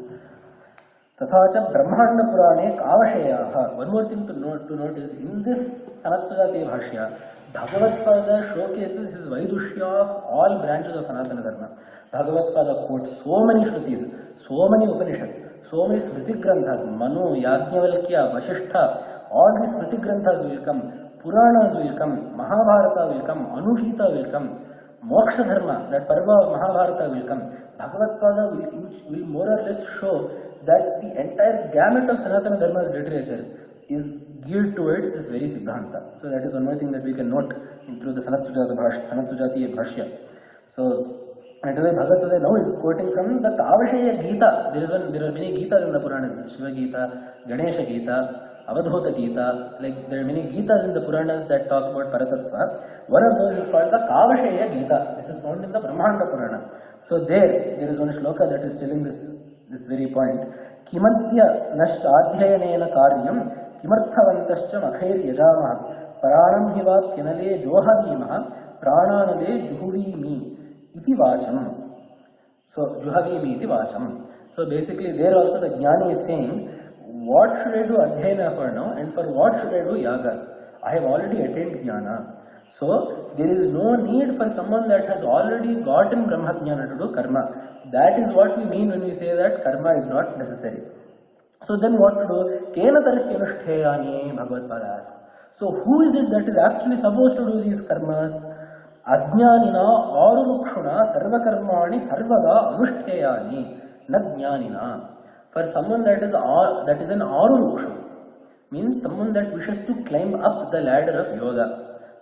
S2: Tathacha Brahmanda Purane Kavashayaha. One more thing to note is, in this Sanatsujati Bhashya, Bhagavad Gita showcases his Vaidushya of all branches of Sanatana Dharma. Bhagavad Gita quotes so many Shrutis, so many Upanishads, so many Smriti Granthas, Manu, Yajnavalkya, Vasishtha, all these Smriti Granthas will come, Puranas will come, Mahabharata will come, Anuhita will come, Moksha Dharma, that Parva of Mahabharata will come. Bhagavad Gita will more or less show that the entire gamut of Sanatana Dharma's literature is geared towards this very Siddhanta. So that is one more thing that we can note through the Sanatsujati Bhashya. So that is why Bhagavad Gita now is quoting from the Kavashaya Gita. There are many Gitas in the Puranas, Shiva Gita, Ganesha Gita, Avadhuta Gita. Like there are many Gitas in the Puranas that talk about Paratattva. One of those is called the Kavashaya Gita. This is found in the Brahmanda Purana. So there is one shloka that is telling this very point. Kimatya nashtadhyayanena karyam kimarthavantascha makhair yajamaha pranam hiva kinale johavimah prananale juhuvimi iti vacham. So juhavimi iti vacham. So basically there also the jnani is saying, what should I do adhyayana for now, and for what should I do yagas? I have already attained jnana. So there is no need for someone that has already gotten brahmajnana to do karma. That is what we mean when we say that karma is not necessary. So then what to do? Kena tarhi anushteyani, Bhagavad Gita asks. So who is it that is actually supposed to do these karmas? Ajnanina arurukshuna sarvakarmani sarvada anushteyani na jnanina. For someone that is an arurukshu, means someone that wishes to climb up the ladder of yoga.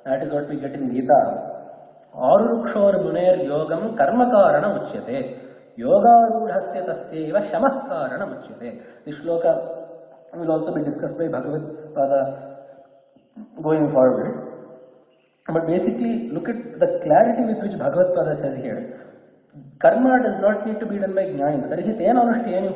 S2: That is what we get in Gita. Arurukshor muner yogam karma karana uchyate. Yoga rudhasya tasyeva shamah karana uchyate. This shloka will also be discussed by Bhagavad Pada going forward. But basically, look at the clarity with which Bhagavad Pada says here. Karma does not need to be done by jnanis.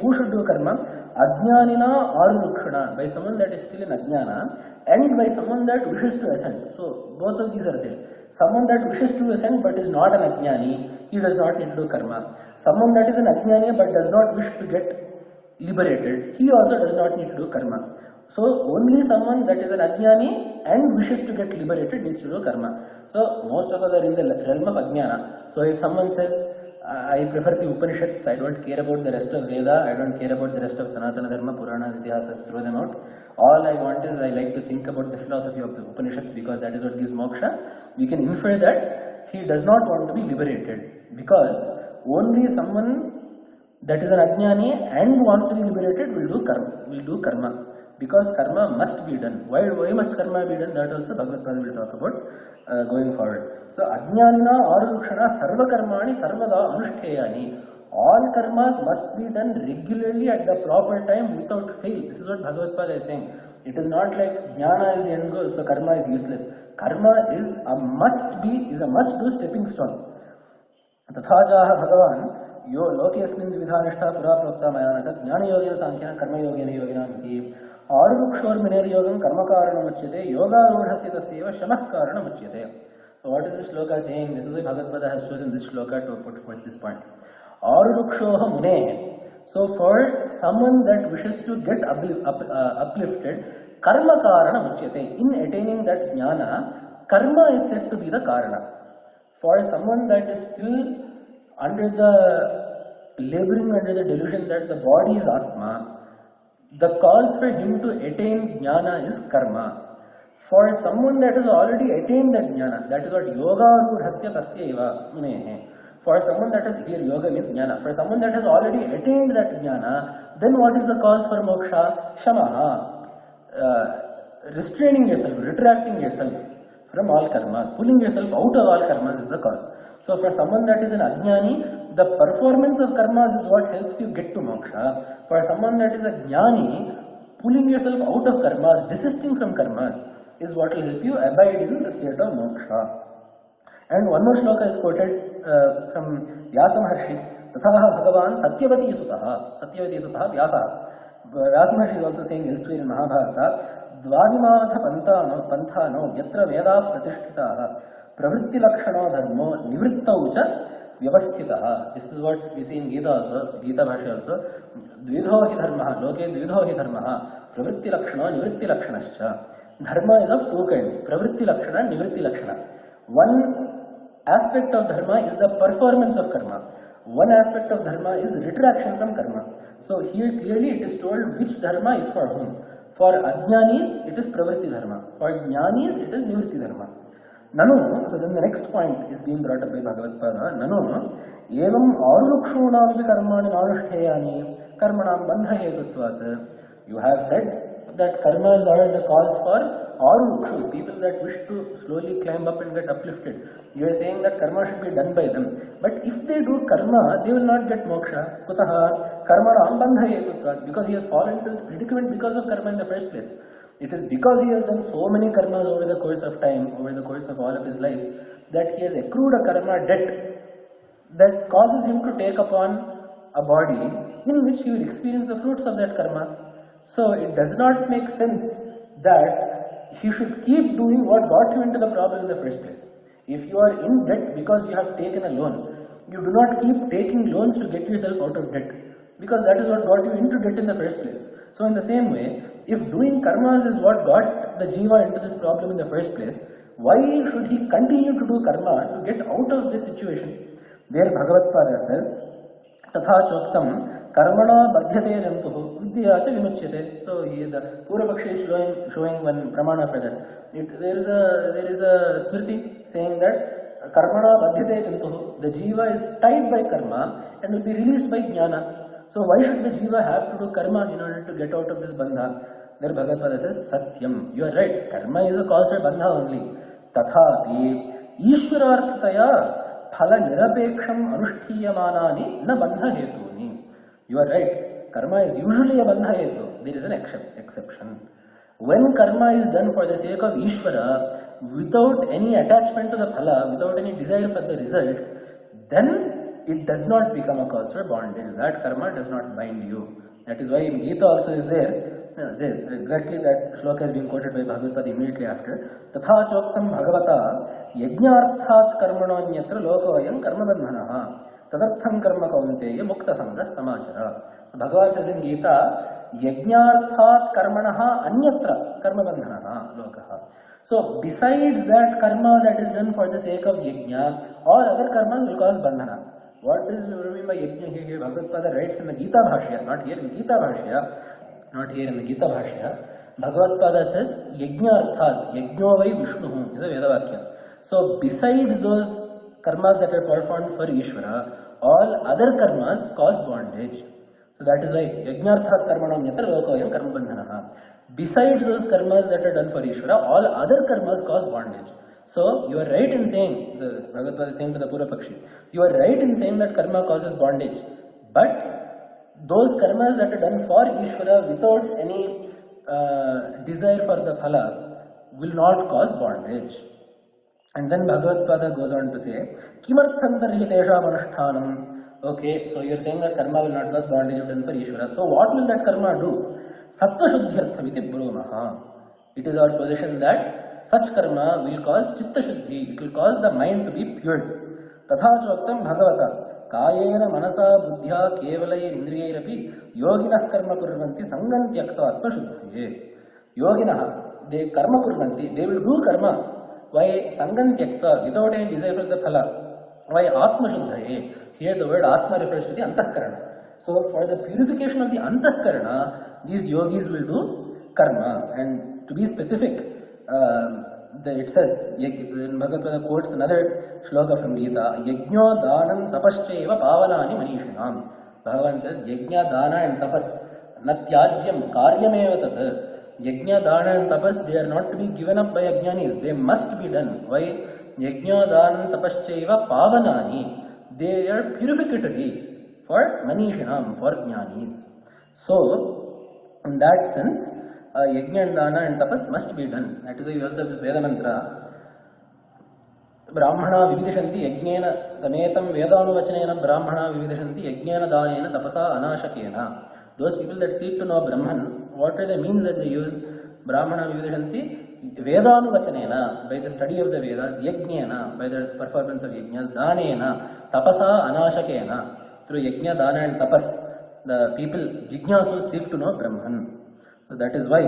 S2: Who should do karma? Ajnanina arurukshana, by someone that is still in ajnana, and by someone that wishes to ascend. So both of these are there. Someone that wishes to ascend but is not an ajnani, he does not need to do karma. Someone that is an ajnani but does not wish to get liberated, he also does not need to do karma. So only someone that is an ajnani and wishes to get liberated needs to do karma. So most of us are in the realm of ajnana. So if someone says, I prefer the Upanishads, I don't care about the rest of Veda, I don't care about the rest of Sanatana Dharma, Puranas, Itihasas, throw them out. All I want is I like to think about the philosophy of the Upanishads because that is what gives moksha. We can infer that he does not want to be liberated because only someone that is an ajnani and wants to be liberated will do karma. Because karma must be done. Why must karma be done? That also Bhagavad Pada will talk about going forward. So, ajnanina arurukshana sarva karmani sarvada anushteyani. All karmas must be done regularly at the proper time without fail. This is what Bhagavad Pada is saying. It is not like jnana is the end goal, so karma is useless. Karma is a must-do stepping stone. Tathajaha Bhagavan yo lokesmin vidhanishta pura prapta mayanaka jnana yogena sankhya karma yogena yogena iti. Arurukshor miner yogam karma karanam uchyate yoga rudhasya tasyeva shamah karanam uchyate. So what is this shloka saying? This is why Bhagavad Pada has chosen this shloka to put forth this point. Arurukshoha mune. So for someone that wishes to get uplifted, karma karana uchyate. In attaining that jnana, karma is said to be the karana. For someone that is still laboring under the delusion that the body is Atma, the cause for him to attain jnana is karma. For someone that has already attained that jnana, that is what yoga rudhasya tasyeva munehe. For someone that has, here yoga means jnana. For someone that has already attained that jnana, then what is the cause for moksha? Shamaha. Restraining yourself, retracting yourself from all karmas, pulling yourself out of all karmas is the cause. So for someone that is an ajnani, the performance of karmas is what helps you get to moksha. For someone that is a jnani, pulling yourself out of karmas, desisting from karmas is what will help you abide in the state of moksha. And one more shloka is quoted from Vyasa Maharshi. Tathaha Bhagavan Satyavati Sutaha Vyasa. Vyasa Maharshi is also saying elsewhere in Mahabharata, Dvavimatha Panthano Yatra Vedas Pratishtitaha Pravritti Lakshana Dharmo Nivrittaucha Vyavasthitaha. This is what we see in Gita also, Gita Bhashya also. Dvidho hi dharmaha, loke dvidho hi dharmaha, pravritti lakshana, nivritti lakshanascha. Dharma is of two kinds, pravritti lakshana, nivritti lakshana. One aspect of dharma is the performance of karma. One aspect of dharma is retraction from karma. So here clearly it is told which dharma is for whom. For ajnanis, it is pravritti dharma. For jnanis, it is nivritti dharma. Nanu, so then the next point is being brought up by Bhagavad Pada. Nanu, evam arurukshunam karmani nanushteyani karmanam bandhayetutvat. You have said that karmas are the cause for arurukshus, people that wish to slowly climb up and get uplifted. You are saying that karma should be done by them. But if they do karma, they will not get moksha. Kutaha karmanam bandhayetutvat. Because he has fallen into this predicament because of karma in the first place. It is because he has done so many karmas over the course of time, over the course of all of his lives, that he has accrued a karma debt that causes him to take upon a body in which he will experience the fruits of that karma. So it does not make sense that he should keep doing what got you into the problem in the first place. If you are in debt because you have taken a loan, you do not keep taking loans to get yourself out of debt, because that is what got you into debt in the first place. So in the same way, if doing karmas is what got the jiva into this problem in the first place, why should he continue to do karma to get out of this situation? There Bhagavad Pada says, Tatha choktam karmana badhyate jantuhu vidya cha vimuchyate. So here the Purvapakshi is showing one pramana for that. There is a smriti saying that karmana badhyate jantuhu, the jiva is tied by karma and will be released by jnana. So why should the jiva have to do karma in order to get out of this bandha? There Bhagavad says Satyam. You are right. Karma is a cause for bandha only. Tathapi Ishwararthataya phala nirapeksham anushtiyamanani na bandha hetuni. You are right. Karma is usually a bandha hetu. There is an exception. When karma is done for the sake of Ishvara, without any attachment to the phala, without any desire for the result, then it does not become a cause for bondage. That karma does not bind you. That is why in Gita also is there. Exactly that shloka is being quoted by Bhagavad Gita immediately after. Tatha choktam bhagavata yajñarthat karmanonyatra lokoyam karma bandhanaha tadartham karma kaunteya mukta sangas samachara. Bhagavan says in Gita, yajñarthat karmanaha anyatra karma bandhanaha lokaha. So besides that karma that is done for the sake of yajna, all other karmas will cause bandhana. What is meant by yajna here? Bhagavad Pada writes in the Gita Bhashya, not here in Gita Bhashya. Not here in the Gita Bhashya. Bhagavad Pada says, Yajñarthat, Yajño vai Vishnu is a Vedavakya. So, besides those karmas that are performed for Ishvara, all other karmas cause bondage. So, that is why Yajñarthat karmanam yatra lokoyam karma bandhanaha. Besides those karmas that are done for Ishvara, all other karmas cause bondage. So, you are right in saying, the Bhagavad Pada is saying to the Pura Pakshi, you are right in saying that karma causes bondage. But those karmas that are done for Ishvara without any desire for the phala will not cause bondage. And then Bhagavad Pada goes on to say, Kimartham tarhi tesham anushtanam. Okay, so you are saying that karma will not cause bondage if done for Ishvara. So what will that karma do? Sattva shuddhyartham iti brumaha. It is our position that such karma will cause chitta shuddhi. It will cause the mind to be pure. Tatha choktam bhagavata. कायेन मनसा बुद्ध्या केवलैरिन्द्रियैरपि योगिनः कर्म कुर्वन्ति संगं त्यक्त्वा आत्मशुद्धये. Yoginah, they karma kurvanti, they will do karma. Why sangan tyaktva, without any desire for the phala. Why atma shuddhaye? Here the word atma refers to the antahkarana. So for the purification of the antahkarana, these yogis will do karma. And to be specific, it says, Bhagavad Gita quotes another shloka from Gita, Yajño dhanam tapaschaiva pavanani manishinam. Bhagavan says, Yajna, dana and tapas, natyajyam karyameva tat. Yajna, dana and tapas, they are not to be given up by ajnanis, they must be done. Why? Yajna, dana and tapaschaiva pavanani. They are purificatory for manishinam, for jnanis. So, in that sense, yajna and dana and tapas must be done. That is why we also have this Veda mantra. Brahmana vividishanti yajnena gametam vedānuvachanena brahmana vividishanti yajnena dānena tapasa anashakena. Those people that seek to know Brahman, what are the means that they use? Brahmana vividishanti vedānuvachanena, by the study of the Vedas, yajnena, by the performance of yajnas, dānena, tapasa anashakena. Through yajna, dana and tapas, the people, jignasus, seek to know Brahman. So that is why.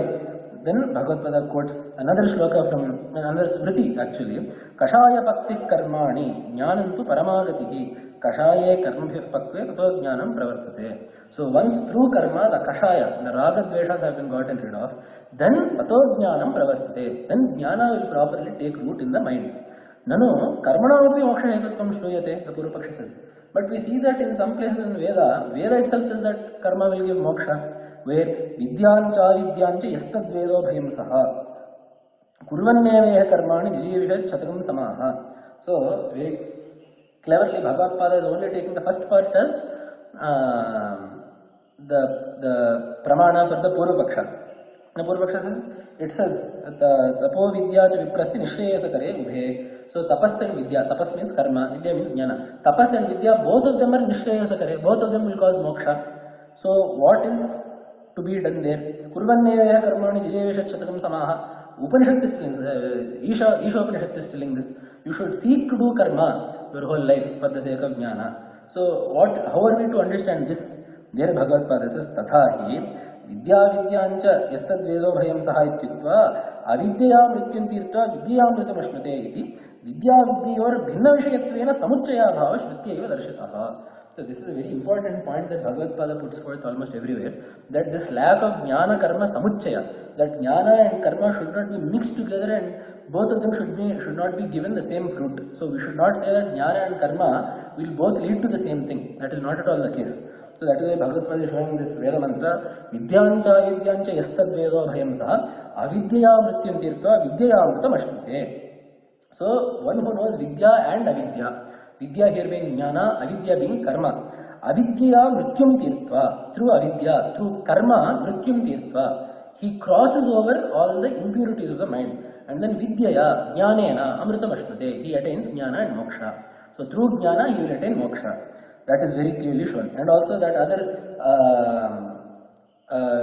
S2: Then Bhagavad Gita quotes another shloka from another smriti actually. Kashaya pakti karmani jnanantu paramagatihi kashaye karmabhyah pakve tato jnanam pravartate. So once through karma the kashaya, the raga dveshas have been gotten rid of, then tato jnanam pravartate. Then jnana will properly take root in the mind. Nano karmanapi moksha hekatvam shruyate, the Purvapakshi says. But we see that in some places in Veda itself says that karma will give moksha. Where vidyancha vidyancha yastadvedo bhayam saha kurvanneveha karmani jivishat chatakam samaha. So very cleverly Bhagavad Pada is only taking the first part as the pramana for the Purvapaksha. The Purvapaksha says, tapo vidyacha viprasti nishreyasakare ubhe. So tapas and vidya, tapas means karma, vidya means jnana. Tapas and vidya, both of them are nishreyasakare, both of them will cause moksha. So what is to be done there? Kurvanneveha karmani jivishat chatakam samaha. Upanishad is Isha Upanishad is telling this. You should seek to do karma your whole life for the sake of jnana. So how are we to understand this? There Bhagavad Pada says, Tathahi vidya vidyancha yastad vedo bhayam saha ityutva avidyaya mrityam tirtva vidyaya mritam ashnate iti vidya vidyor bhinna vishayatvena samuchaya bhava shrutyaiva darshitaha. So this is a very important point that Bhagavad Pada puts forth almost everywhere, that this lack of jnana karma samuchaya, that jnana and karma should not be mixed together and both of them should not be given the same fruit. So we should not say that jnana and karma will both lead to the same thing. That is not at all the case. So that is why Bhagavad Gita is showing this Veda mantra, Vidyancha Vidyancha Yastad Vedo Bhayam Saha Avidyaya Mrityam Tirtva Vidyaya Amritam Ashnute. So one who knows Vidya and Avidya, Vidya here being jnana, Avidya being karma. Avidya Mrityam Tirtva, through Avidya, through karma, Mrityam Tirtva, he crosses over all the impurities of the mind. And then Vidyaya, Jnanena, Amritam Ashnute, he attains jnana and moksha. So through jnana he will attain moksha. That is very clearly shown. And also that other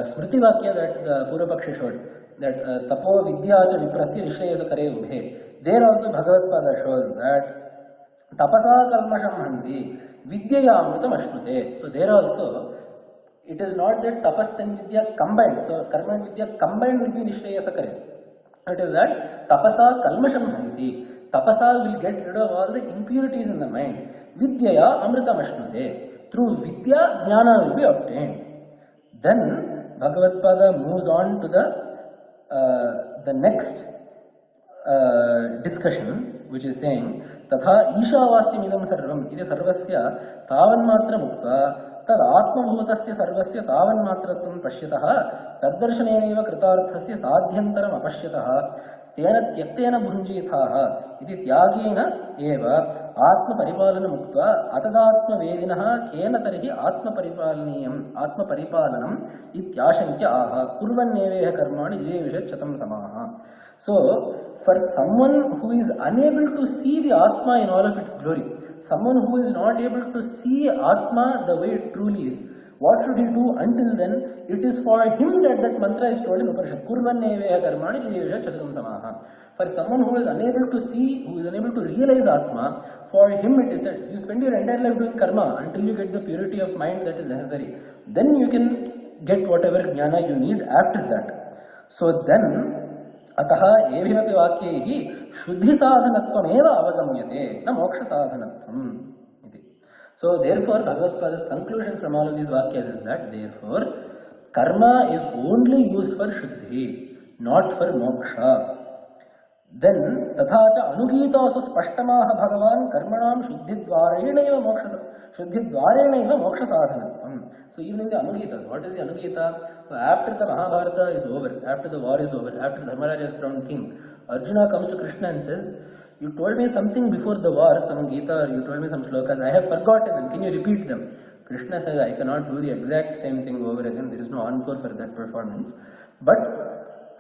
S2: Smriti Vakya that the Purvapakshi showed, that Tapo Vidyacha Viprasya Vishreyasa Kare Ubhe. There also Bhagavad Pada shows that Tapasa Kalmasham Handi Vidyaya Amritam Ashnute. So there also, it is not that Tapas and Vidya combined. So Karma and Vidya combined will be Nishreyasa Kare. It is that Tapasa Kalmasham Handi. Tapasa will get rid of all the impurities in the mind. Vidyaya Amritam Ashnute. Through Vidya, Jnana will be obtained. Then Bhagavad Pada moves on to the next discussion, which is saying, Tatha Ishavasyamidam Sarvam Iti Sarvasya Tavanmatra Mukta Tad Atmabhutasya Sarvasya Tavanmatratvam Pashyataha Taddarshanenaiva Kritarthasya Sadhyantaram Apashyataha Tena Tyaktena Bhunjithaha Iti Tyagena Eva Atma Paripalana Mukta Atadatma Vedinaha Kena Tarihi Atma Paripalanam Ityashankya Aha Kurvanneveha Karmani Jivevisha Chatam Samaha. So, for someone who is unable to see the Atma in all of its glory, someone who is not able to see Atma the way it truly is, what should he do until then? It is for him that that mantra is told in Upanishad. Kurvanneveha karmani jivevisha chatam samaha. For someone who is unable to see, who is unable to realize Atma, for him it is said, you spend your entire life doing karma until you get the purity of mind that is necessary. Then you can get whatever jnana you need after that. So then, Ataha evimapi vakyaihi shuddhi sadhanattvameva avagamyate na moksha sadhanatvam. So therefore, Bhagavad Pada's conclusion from all of these vakyas is that therefore, karma is only used for shuddhi, not for moksha. Then, tathacha anugitasu spashtamaha bhagavan karmanam shuddhidvarenaiva moksha sadhanatvam. So even in the Anugitas, what is the Anugita? So after the Mahabharata is over, after the war is over, after Dharmaraja is crowned king, Arjuna comes to Krishna and says, you told me something before the war, some Gita, or you told me some shlokas, I have forgotten them, can you repeat them? Krishna says, I cannot do the exact same thing over again, there is no encore for that performance, but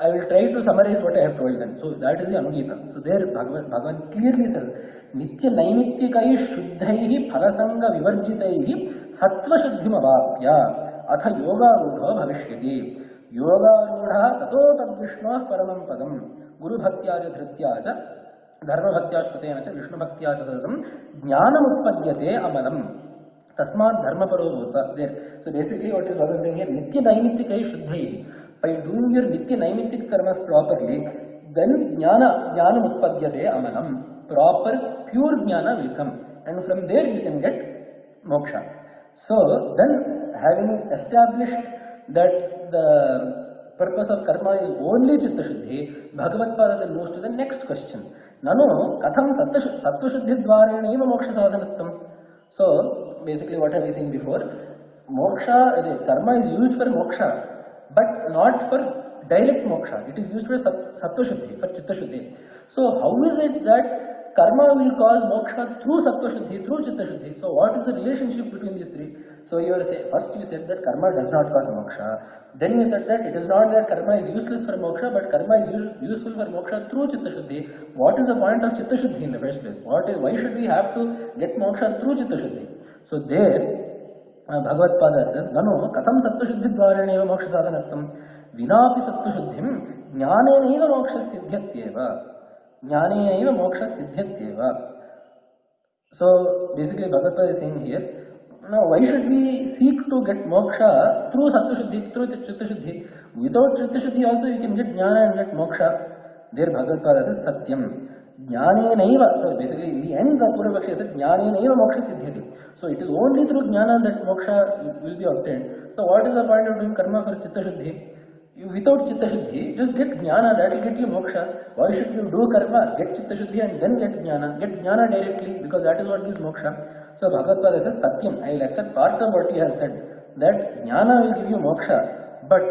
S2: I will try to summarize what I have told them. So that is the Anugita. So there Bhagavan clearly says, Nitya Naimityakaihi Shuddhaihi Phalasanga Vivarjitaihi Sattva Shuddhim Avapya Atha Yoga Rudha Bhavishyati Yoga Rudha Tato Tad Vishnoh Paramam Padam Guru Bhaktyaja Dhrityaja Dharma Bhaktya Shrutena Cha Vishnu Bhaktyaja Sadam Jnanam Utpadyate Amalam Tasmat Dharma Parobhuta. There. So basically what is Bhagavan saying here, Nitya Naimityakaihi Shuddhaihi. By doing your Nitya Naimityak karmas properly, then Jnanam Utpadyate Amalam. Proper, pure jnana will come, and from there you can get moksha. So then, having established that the purpose of karma is only chitta shuddhi, Bhagavad Pada then moves to the next question. Nano katham sattva shuddhi dvarena eva moksha sadhanatvam. So basically what have we seen before? Moksha, karma is used for moksha, but not for direct moksha. It is used for sattva shuddhi, for chitta shuddhi. So how is it that karma will cause moksha through sattva shuddhi, through chitta shuddhi? So what is the relationship between these three? So first you said that karma does not cause moksha. Then you said that it is not that karma is useless for moksha, but karma is useful for moksha through chitta shuddhi. What is the point of chitta shuddhi in the first place? Why should we have to get moksha through chitta shuddhi? So there, Bhagavad Pada says, Nano katham sattva shuddhi dvarena eva moksha sadhanatvam vinapi sattva shuddhim jnanena eva moksha siddhyatyeva. Jnanena moksha siddhyatyeva. So basically Bhagavad Pada is saying here, now why should we seek to get moksha through sattva shuddhi, through chitta shuddhi? Without chitta shuddhi also you can get jnana and get moksha. There Bhagavad Pada says satyam. Jnanenaiva. So basically in the end the Purvapakshi said jnanenaiva moksha siddhyati. So it is only through jnana that moksha will be obtained. So what is the point of doing karma for chitta shuddhi? Without Chitta Shuddhi, just get Jnana, that will get you moksha. Why should you do karma, get Chitta Shuddhi and then get Jnana? Get Jnana directly, because that is what gives moksha. So Bhagavad Pada says, Satyam, I will accept part of what you have said, that Jnana will give you moksha, but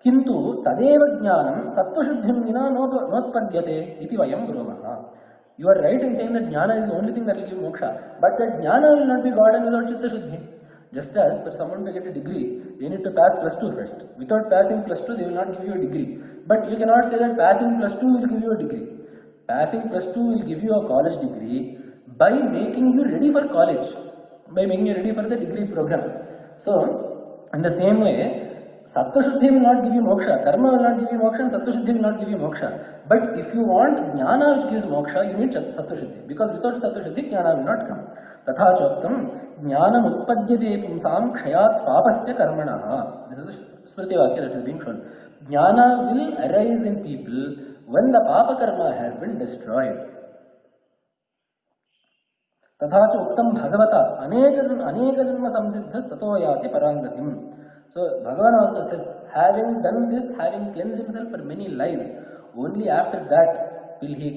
S2: Kintu Tadeva Jnanam Sattva-shuddhim vina notpadyate iti vayam brahmaha. You are right in saying that Jnana is the only thing that will give moksha, but that Jnana will not be gotten without Chitta Shuddhi. Just as for someone to get a degree, they need to pass +2 first. Without passing +2, they will not give you a degree. But you cannot say that passing +2 will give you a degree. Passing +2 will give you a college degree by making you ready for college, by making you ready for the degree program. So, in the same way, Sattva Shuddhi will not give you moksha, Karma will not give you moksha, and Sattva Shuddhi will not give you moksha. But if you want Jnana which gives moksha, you need Sattva Shuddhi. Because without Sattva Shuddhi, Jnana will not come. Tatha choktam Jnanam utpadyate pumsam kshayat papasya karmanaha. This is the Smriti Vakya that is being shown. Jnana will arise in people when the Papa karma has been destroyed. Tatha choktam bhagavata aneka janma samsiddhas tato yati parangatim. So Bhagavan also says, having done this, having cleansed himself for many lives, only after that will he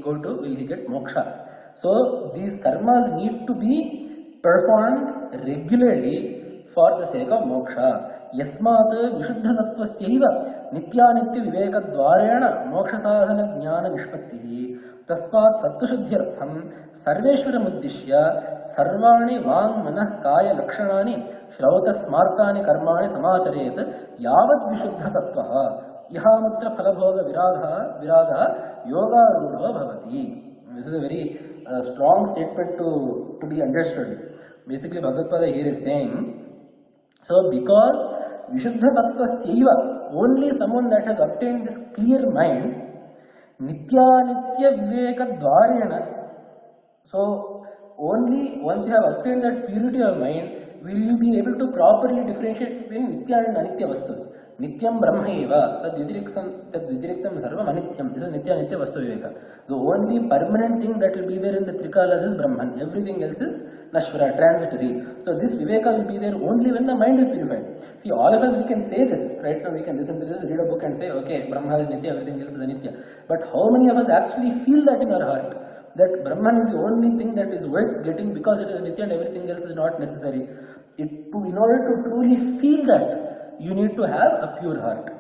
S2: get moksha. So these karmas need to be performed regularly for the sake of moksha. Yasmat vishuddha sattvasyaiva nityanitya viveka dvarena moksha sadhana jnana nishpattihi tasmat sattvashuddhyartham sarveshwara muddishya sarvani vang manah kaya lakshanani Shrauta smartani karmani samacharayet yavat vishuddha sattvaha ihamutra phalabhoga viraga yoga rudho bhavati. This is a very strong statement to be understood. Basically, Bhagavad Pada here is saying, so because vishuddha sattvasyaiva, only someone that has obtained this clear mind, nitya viveka dvarena, so only once you have obtained that purity of mind, will you be able to properly differentiate between Nitya and Anitya Vastus. Nityam Brahmaiva, tad Vijiriktam Sarvam Anityam. This is Nitya Anitya Vastu Viveka. The only permanent thing that will be there in the Trikalas is Brahman. Everything else is Nashvara, transitory. So this Viveka will be there only when the mind is purified. See, all of us, we can say this. Right now we can listen to this, read a book and say, okay, Brahma is Nitya, everything else is Anitya. But how many of us actually feel that in our heart? That Brahman is the only thing that is worth getting because it is Nitya and everything else is not necessary. In order to truly feel that, you need to have a pure heart.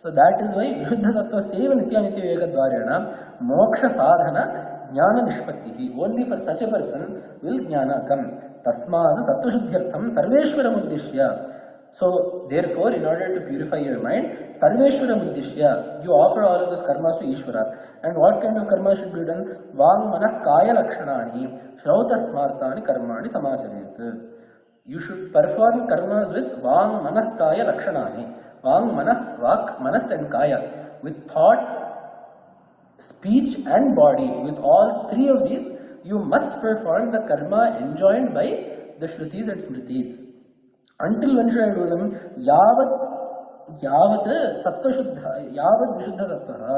S2: So that is why Vishuddha Sattva Seva Nitya Nitya Viveka Dvarena Moksha Sadhana Jnana Nishpattihi. Only for such a person will Jnana come. Tasmad Sattva Shuddhyartham Sarveshwara Muddishya. So therefore, in order to purify your mind, Sarveshwara Muddishya, you offer all of those karmas to Ishvara. And what kind of karma should be done? Vang Manah Kaya Lakshanani Shrauta Smartani Karmani Samacharayat. You should perform karmas with Vang Manah Kaya Lakshanani. Vang Manah, Vak, Manas and Kaya. With thought, speech and body. With all three of these, you must perform the karma enjoined by the Shrutis and Smritis. Until when should I do them? Yavat Sattva Shuddha, Yavat Vishuddha Sattvaha,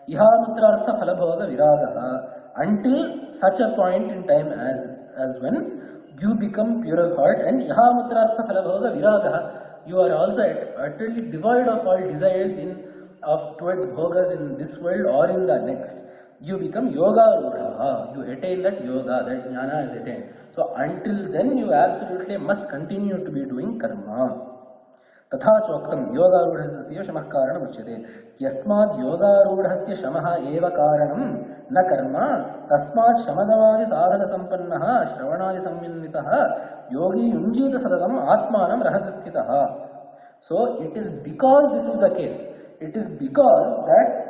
S2: Ihamutrartha Phalabhoga Viragaha. Until such a point in time as when you become pure of heart, and Ihamutrartha Phalabhoga Viragaha, you are also utterly devoid of all desires towards bhogas in this world or in the next. You become yoga rudhaha, you attain that yoga, that jnana is attained. So until then you absolutely must continue to be doing karma. Tatha choktam yoga rudhasya shamah karanam uchyate. Yasmad yoga rudhasya shamaha eva karanam na karma tasmad shamadavadi sadhana sampannaha shravanadi samyinvitaha yogi yunjita sadatam atmanam rahasasthitaha. So it is because this is the case. It is because that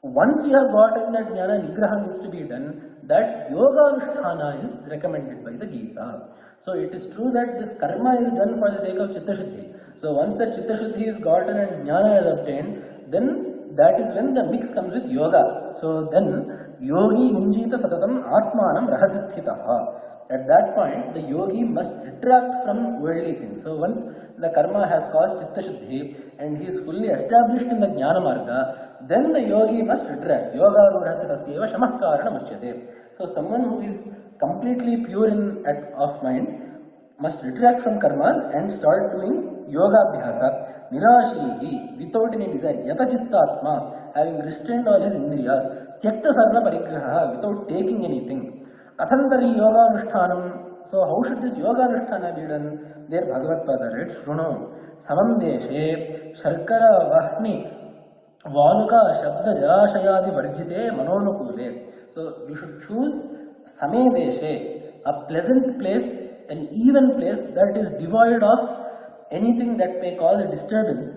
S2: once you have gotten that jnana, nigraha needs to be done, that yoga anusthana is recommended by the Gita. So it is true that this karma is done for the sake of Chitta Shuddhi. So once that Chitta Shuddhi is gotten and jnana is obtained, then that is when the mix comes with yoga. So then, yogi yunjita satatam atmanam rahasisthitaha. At that point, the yogi must retract from worldly things. So once the karma has caused Chitta Shuddhi and he is fully established in the Jnana Marga, then the yogi must retract. Yoga rudhasya tasyeva shamah karanam uchyate. So someone who is completely pure of mind must retract from karmas and start doing Yogabhyasa Nirashihi without any desire. Yata Chittatma having restrained all his indriyas. Tyakta Sarva Parigraha without taking anything. Kathantari Yoga Anushtanam. So how should this Yoga Anushtana be done? There Bhagavad Pada read Shruno Samam Deshe Sharkara Vahni Valuka Shabda Jarashayadi Varjite Manonukule. So you should choose Same Deshe, a pleasant place, an even place that is devoid of anything that may cause a disturbance.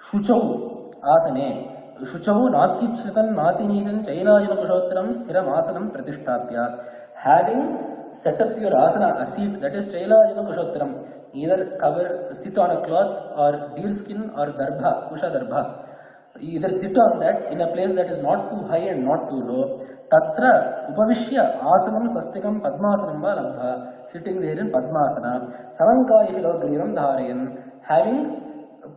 S2: Shuchau Asane Shuchau Natkichritan Natinijan Chainayana Kushotram Sthiram Asanam Pratishtapya. Having set up your asana, a seat that is Chainayana Kushotram, either sit on a cloth or deer skin or darbha, Kusha darbha. Either sit on that in a place that is not too high and not too low. Tatra upavishya asanam swastikam padmasanam va labdha, sitting there in padmasana. Samankai hilogrivam dharayan, having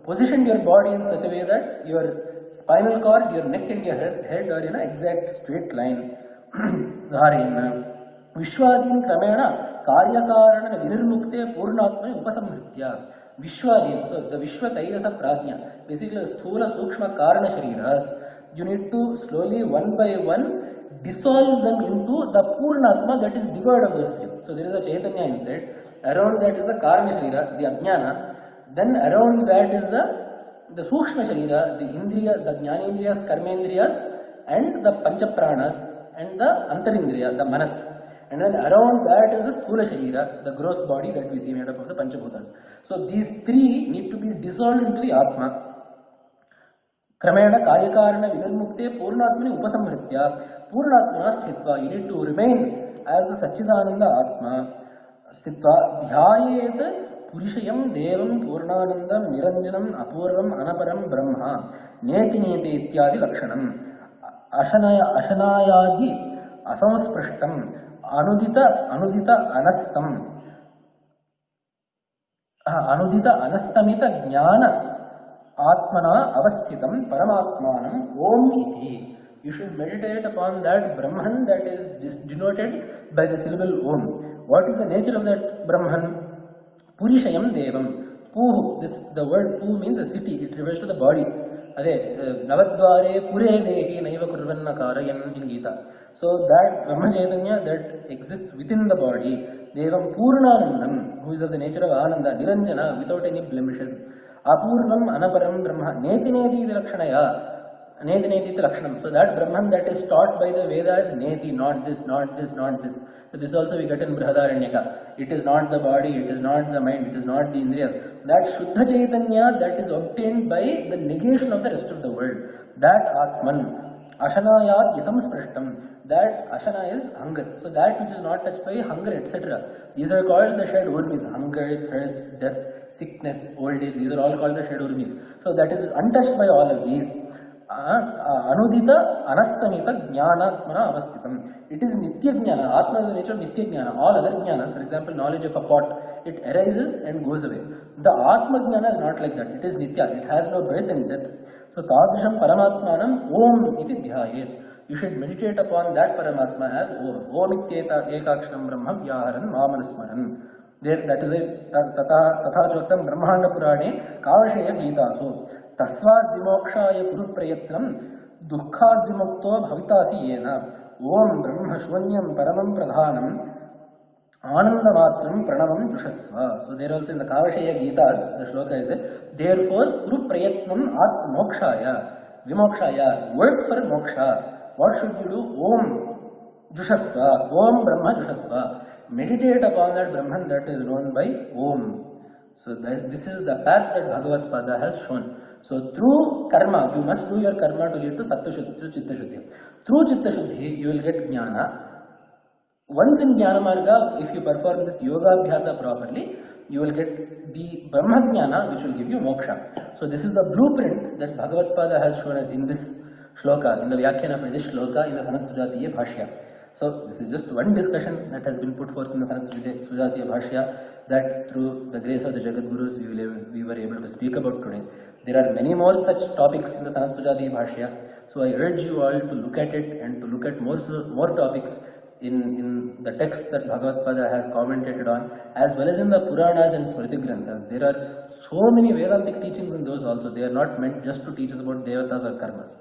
S2: positioned your body in such a way that your spinal cord, your neck and your head are in an exact straight line. Dharayan. Vishwadin kramena karyakarana vinirmukte purnatma upasamhritya. Vishwadin, so the Vishwa Tairasa Prajna, basically the Sthula Sukshma Karana Shariras, you need to slowly one by one dissolve them into the Purnatma that is devoid of those three. So there is a Chaitanya inside, around that is the Karana Sharira, the Ajnana, then around that is the Sukshma Sharira, the Indriya, the Jnanendriyas, Karmendriyas, and the Panchapranas, and the Antarindriya, the Manas. And then around that is the Sthula Sharira, the gross body that we see made up of the Panchabhutas. So these three need to be dissolved into the Atma. Kramena Karyakarana Vinirmukte Purnatmani Upasamhritya. Purnatmana Sthitva. You need to remain as the Satchidananda Atma. Sthitva Dhyayet Purishayam Devam Purnanandam Niranjanam Apurvam Anaparam Brahma Neti Neti Ityadi Lakshanam Ashanayadi Asamsprashtam Anudita Anastam Anudita Anastamita Jnana Atmana Avasthitam Paramatmanam Om Iti. You should meditate upon that Brahman that is denoted by the syllable Om. What is the nature of that Brahman? Purishayam Devam. Puhu, the word Pu means a city, it refers to the body. Navadvare Pure Dehi Naiva Kurvanna Karayan in Gita. So that Brahma Chaitanya that exists within the body, Devam Purnanandam, who is of the nature of Ananda, Niranjana, without any blemishes. Apurvam Anaparam Brahma, Neti Neti Lakshanaya, Neti Neti Lakshanam. So that Brahman that is taught by the Vedas, Neti, not this, not this, not this. So this also we get in Brihadaranyaka. It is not the body, it is not the mind, it is not the Indriyas. That Shuddha Chaitanya that is obtained by the negation of the rest of the world. That Atman, Ashanayat Yasamsprashtam. That Ashana is hunger. So that which is not touched by hunger, etc. These are called the shed urmis. Hunger, thirst, death, sickness, old age. These are all called the shed urmis. So that is untouched by all of these. Anudita Anastamita Jnanatmana Avasthitam. It is Nitya Jnana. Atma is the nature of Nitya Jnana. All other Jnanas, for example, knowledge of a pot, it arises and goes away. The Atma Jnana is not like that. It is Nitya. It has no birth and death. So Tadrisham Paramatmanam Om iti Dhyayet. You should meditate upon that Paramatma as Om. Om ityeta ekaksharam brahma vyaharan mamanasmaran. There, that is it. Tatha choktam Brahmanda Purane Kavashaya Gita. So, Tasvad Vimokshaya Kuru Prayatnam Dukkhad Vimokto Bhavitasi Yena. Om Brahma Shwanyam Paramam Pradhanam Anandamatram Pranavam Jushasva. So, there also in the Kavashaya Gitas, the shloka is it. Therefore, Kuru Prayatnam At Mokshaya Vimokshaya. Work for moksha. What should you do? Om Jushasva. Om Brahma Jushasva. Meditate upon that Brahman that is known by Om. So this is the path that Bhagavad Pada has shown. So through karma, you must do your karma to lead to Sattva Shuddhi, to Chitta Shuddhi. Through Chitta Shuddhi, you will get Jnana. Once in Jnana Marga, if you perform this Yoga Abhyasa properly, you will get the Brahma Jnana which will give you Moksha. So this is the blueprint that Bhagavad Pada has shown us in this shloka, in the Vyakhyana for this shloka in the Sanat Sujatiya Bhashya. So this is just one discussion that has been put forth in the Sanat Sujatiya Bhashya that through the grace of the Jagat Gurus we were able to speak about today. There are many more such topics in the Sanat Sujatiya Bhashya. So I urge you all to look at it and to look at more topics in the texts that Bhagavad Pada has commented on, as well as in the Puranas and Smriti Granthas. There are so many Vedantic teachings in those also. They are not meant just to teach us about Devatas or Karmas.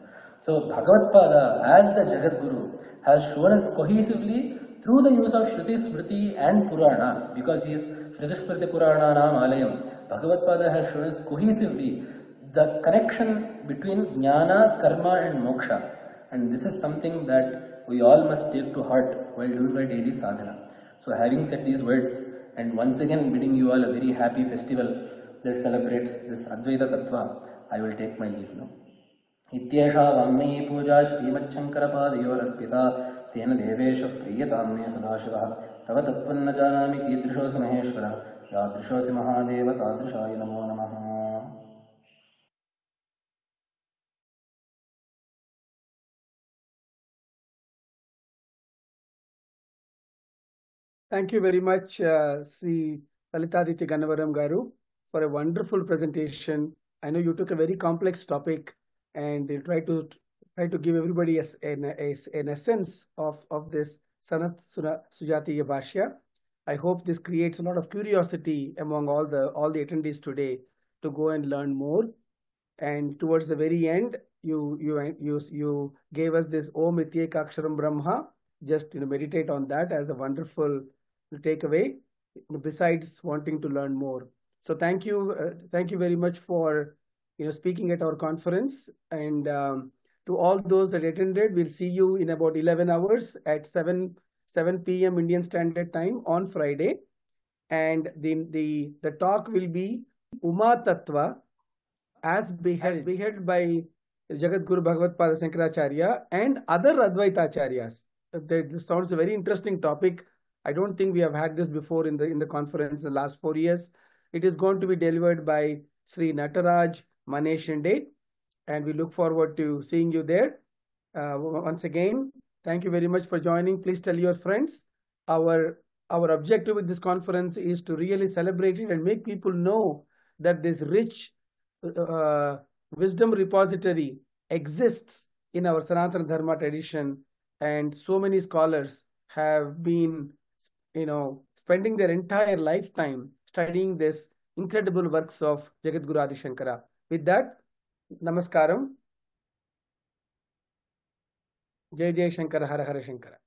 S2: So Bhagavad Pada, as the Jagat Guru, has shown us cohesively through the use of Shruti, Smriti and Purana, because he is Shruti, Smriti, Purana, Nam, Alayam. Bhagavad Pada has shown us cohesively the connection between Jnana, Karma and Moksha. And this is something that we all must take to heart while doing our daily sadhana. So having said these words, and once again bidding you all a very happy festival that celebrates this Advaita Tattva, I will take my leave now. इत्येषा वाङ्मयी पूजा श्रीमच्छङ्करपादयोरर्पिता तेन देवेशः प्रीयतां मे सदाशिवः तव तत्त्वं न जानामि कीदृशोऽसि महेश्वरः यादृशोऽसि महादेव तादृशाय नमो नमः.
S1: Thank you very much, Sri Lalitaditya Gannavaram Garu, for a wonderful presentation. I know you took a very complex topic and you try to give everybody an essence of this Sanat Sujatiya Bhashya. I hope this creates a lot of curiosity among all the attendees today to go and learn more. And towards the very end, you gave us this Om Ityeka Aksharam Brahma. Just meditate on that as a wonderful takeaway, besides wanting to learn more. So thank you very much for speaking at our conference, and to all those that attended, we'll see you in about 11 hours at 7 p.m. Indian Standard Time on Friday, and the talk will be Uma Tattva as beheld by Jagat Guru Bhagavad Pada Shankaracharya and other Advaitacharyas. This sounds a very interesting topic. I don't think we have had this before in the conference in the last 4 years. It is going to be delivered by Sri Nataraj Manesh Shinde, and we look forward to seeing you there. Once again, thank you very much for joining. Please tell your friends. Our objective with this conference is to really celebrate it and make people know that this rich wisdom repository exists in our Sanatana Dharma tradition, and so many scholars have been spending their entire lifetime studying this incredible works of Jagat Guru Adi Shankara. With that, Namaskaram. Jai Jai Shankara, Hara Hara Shankara.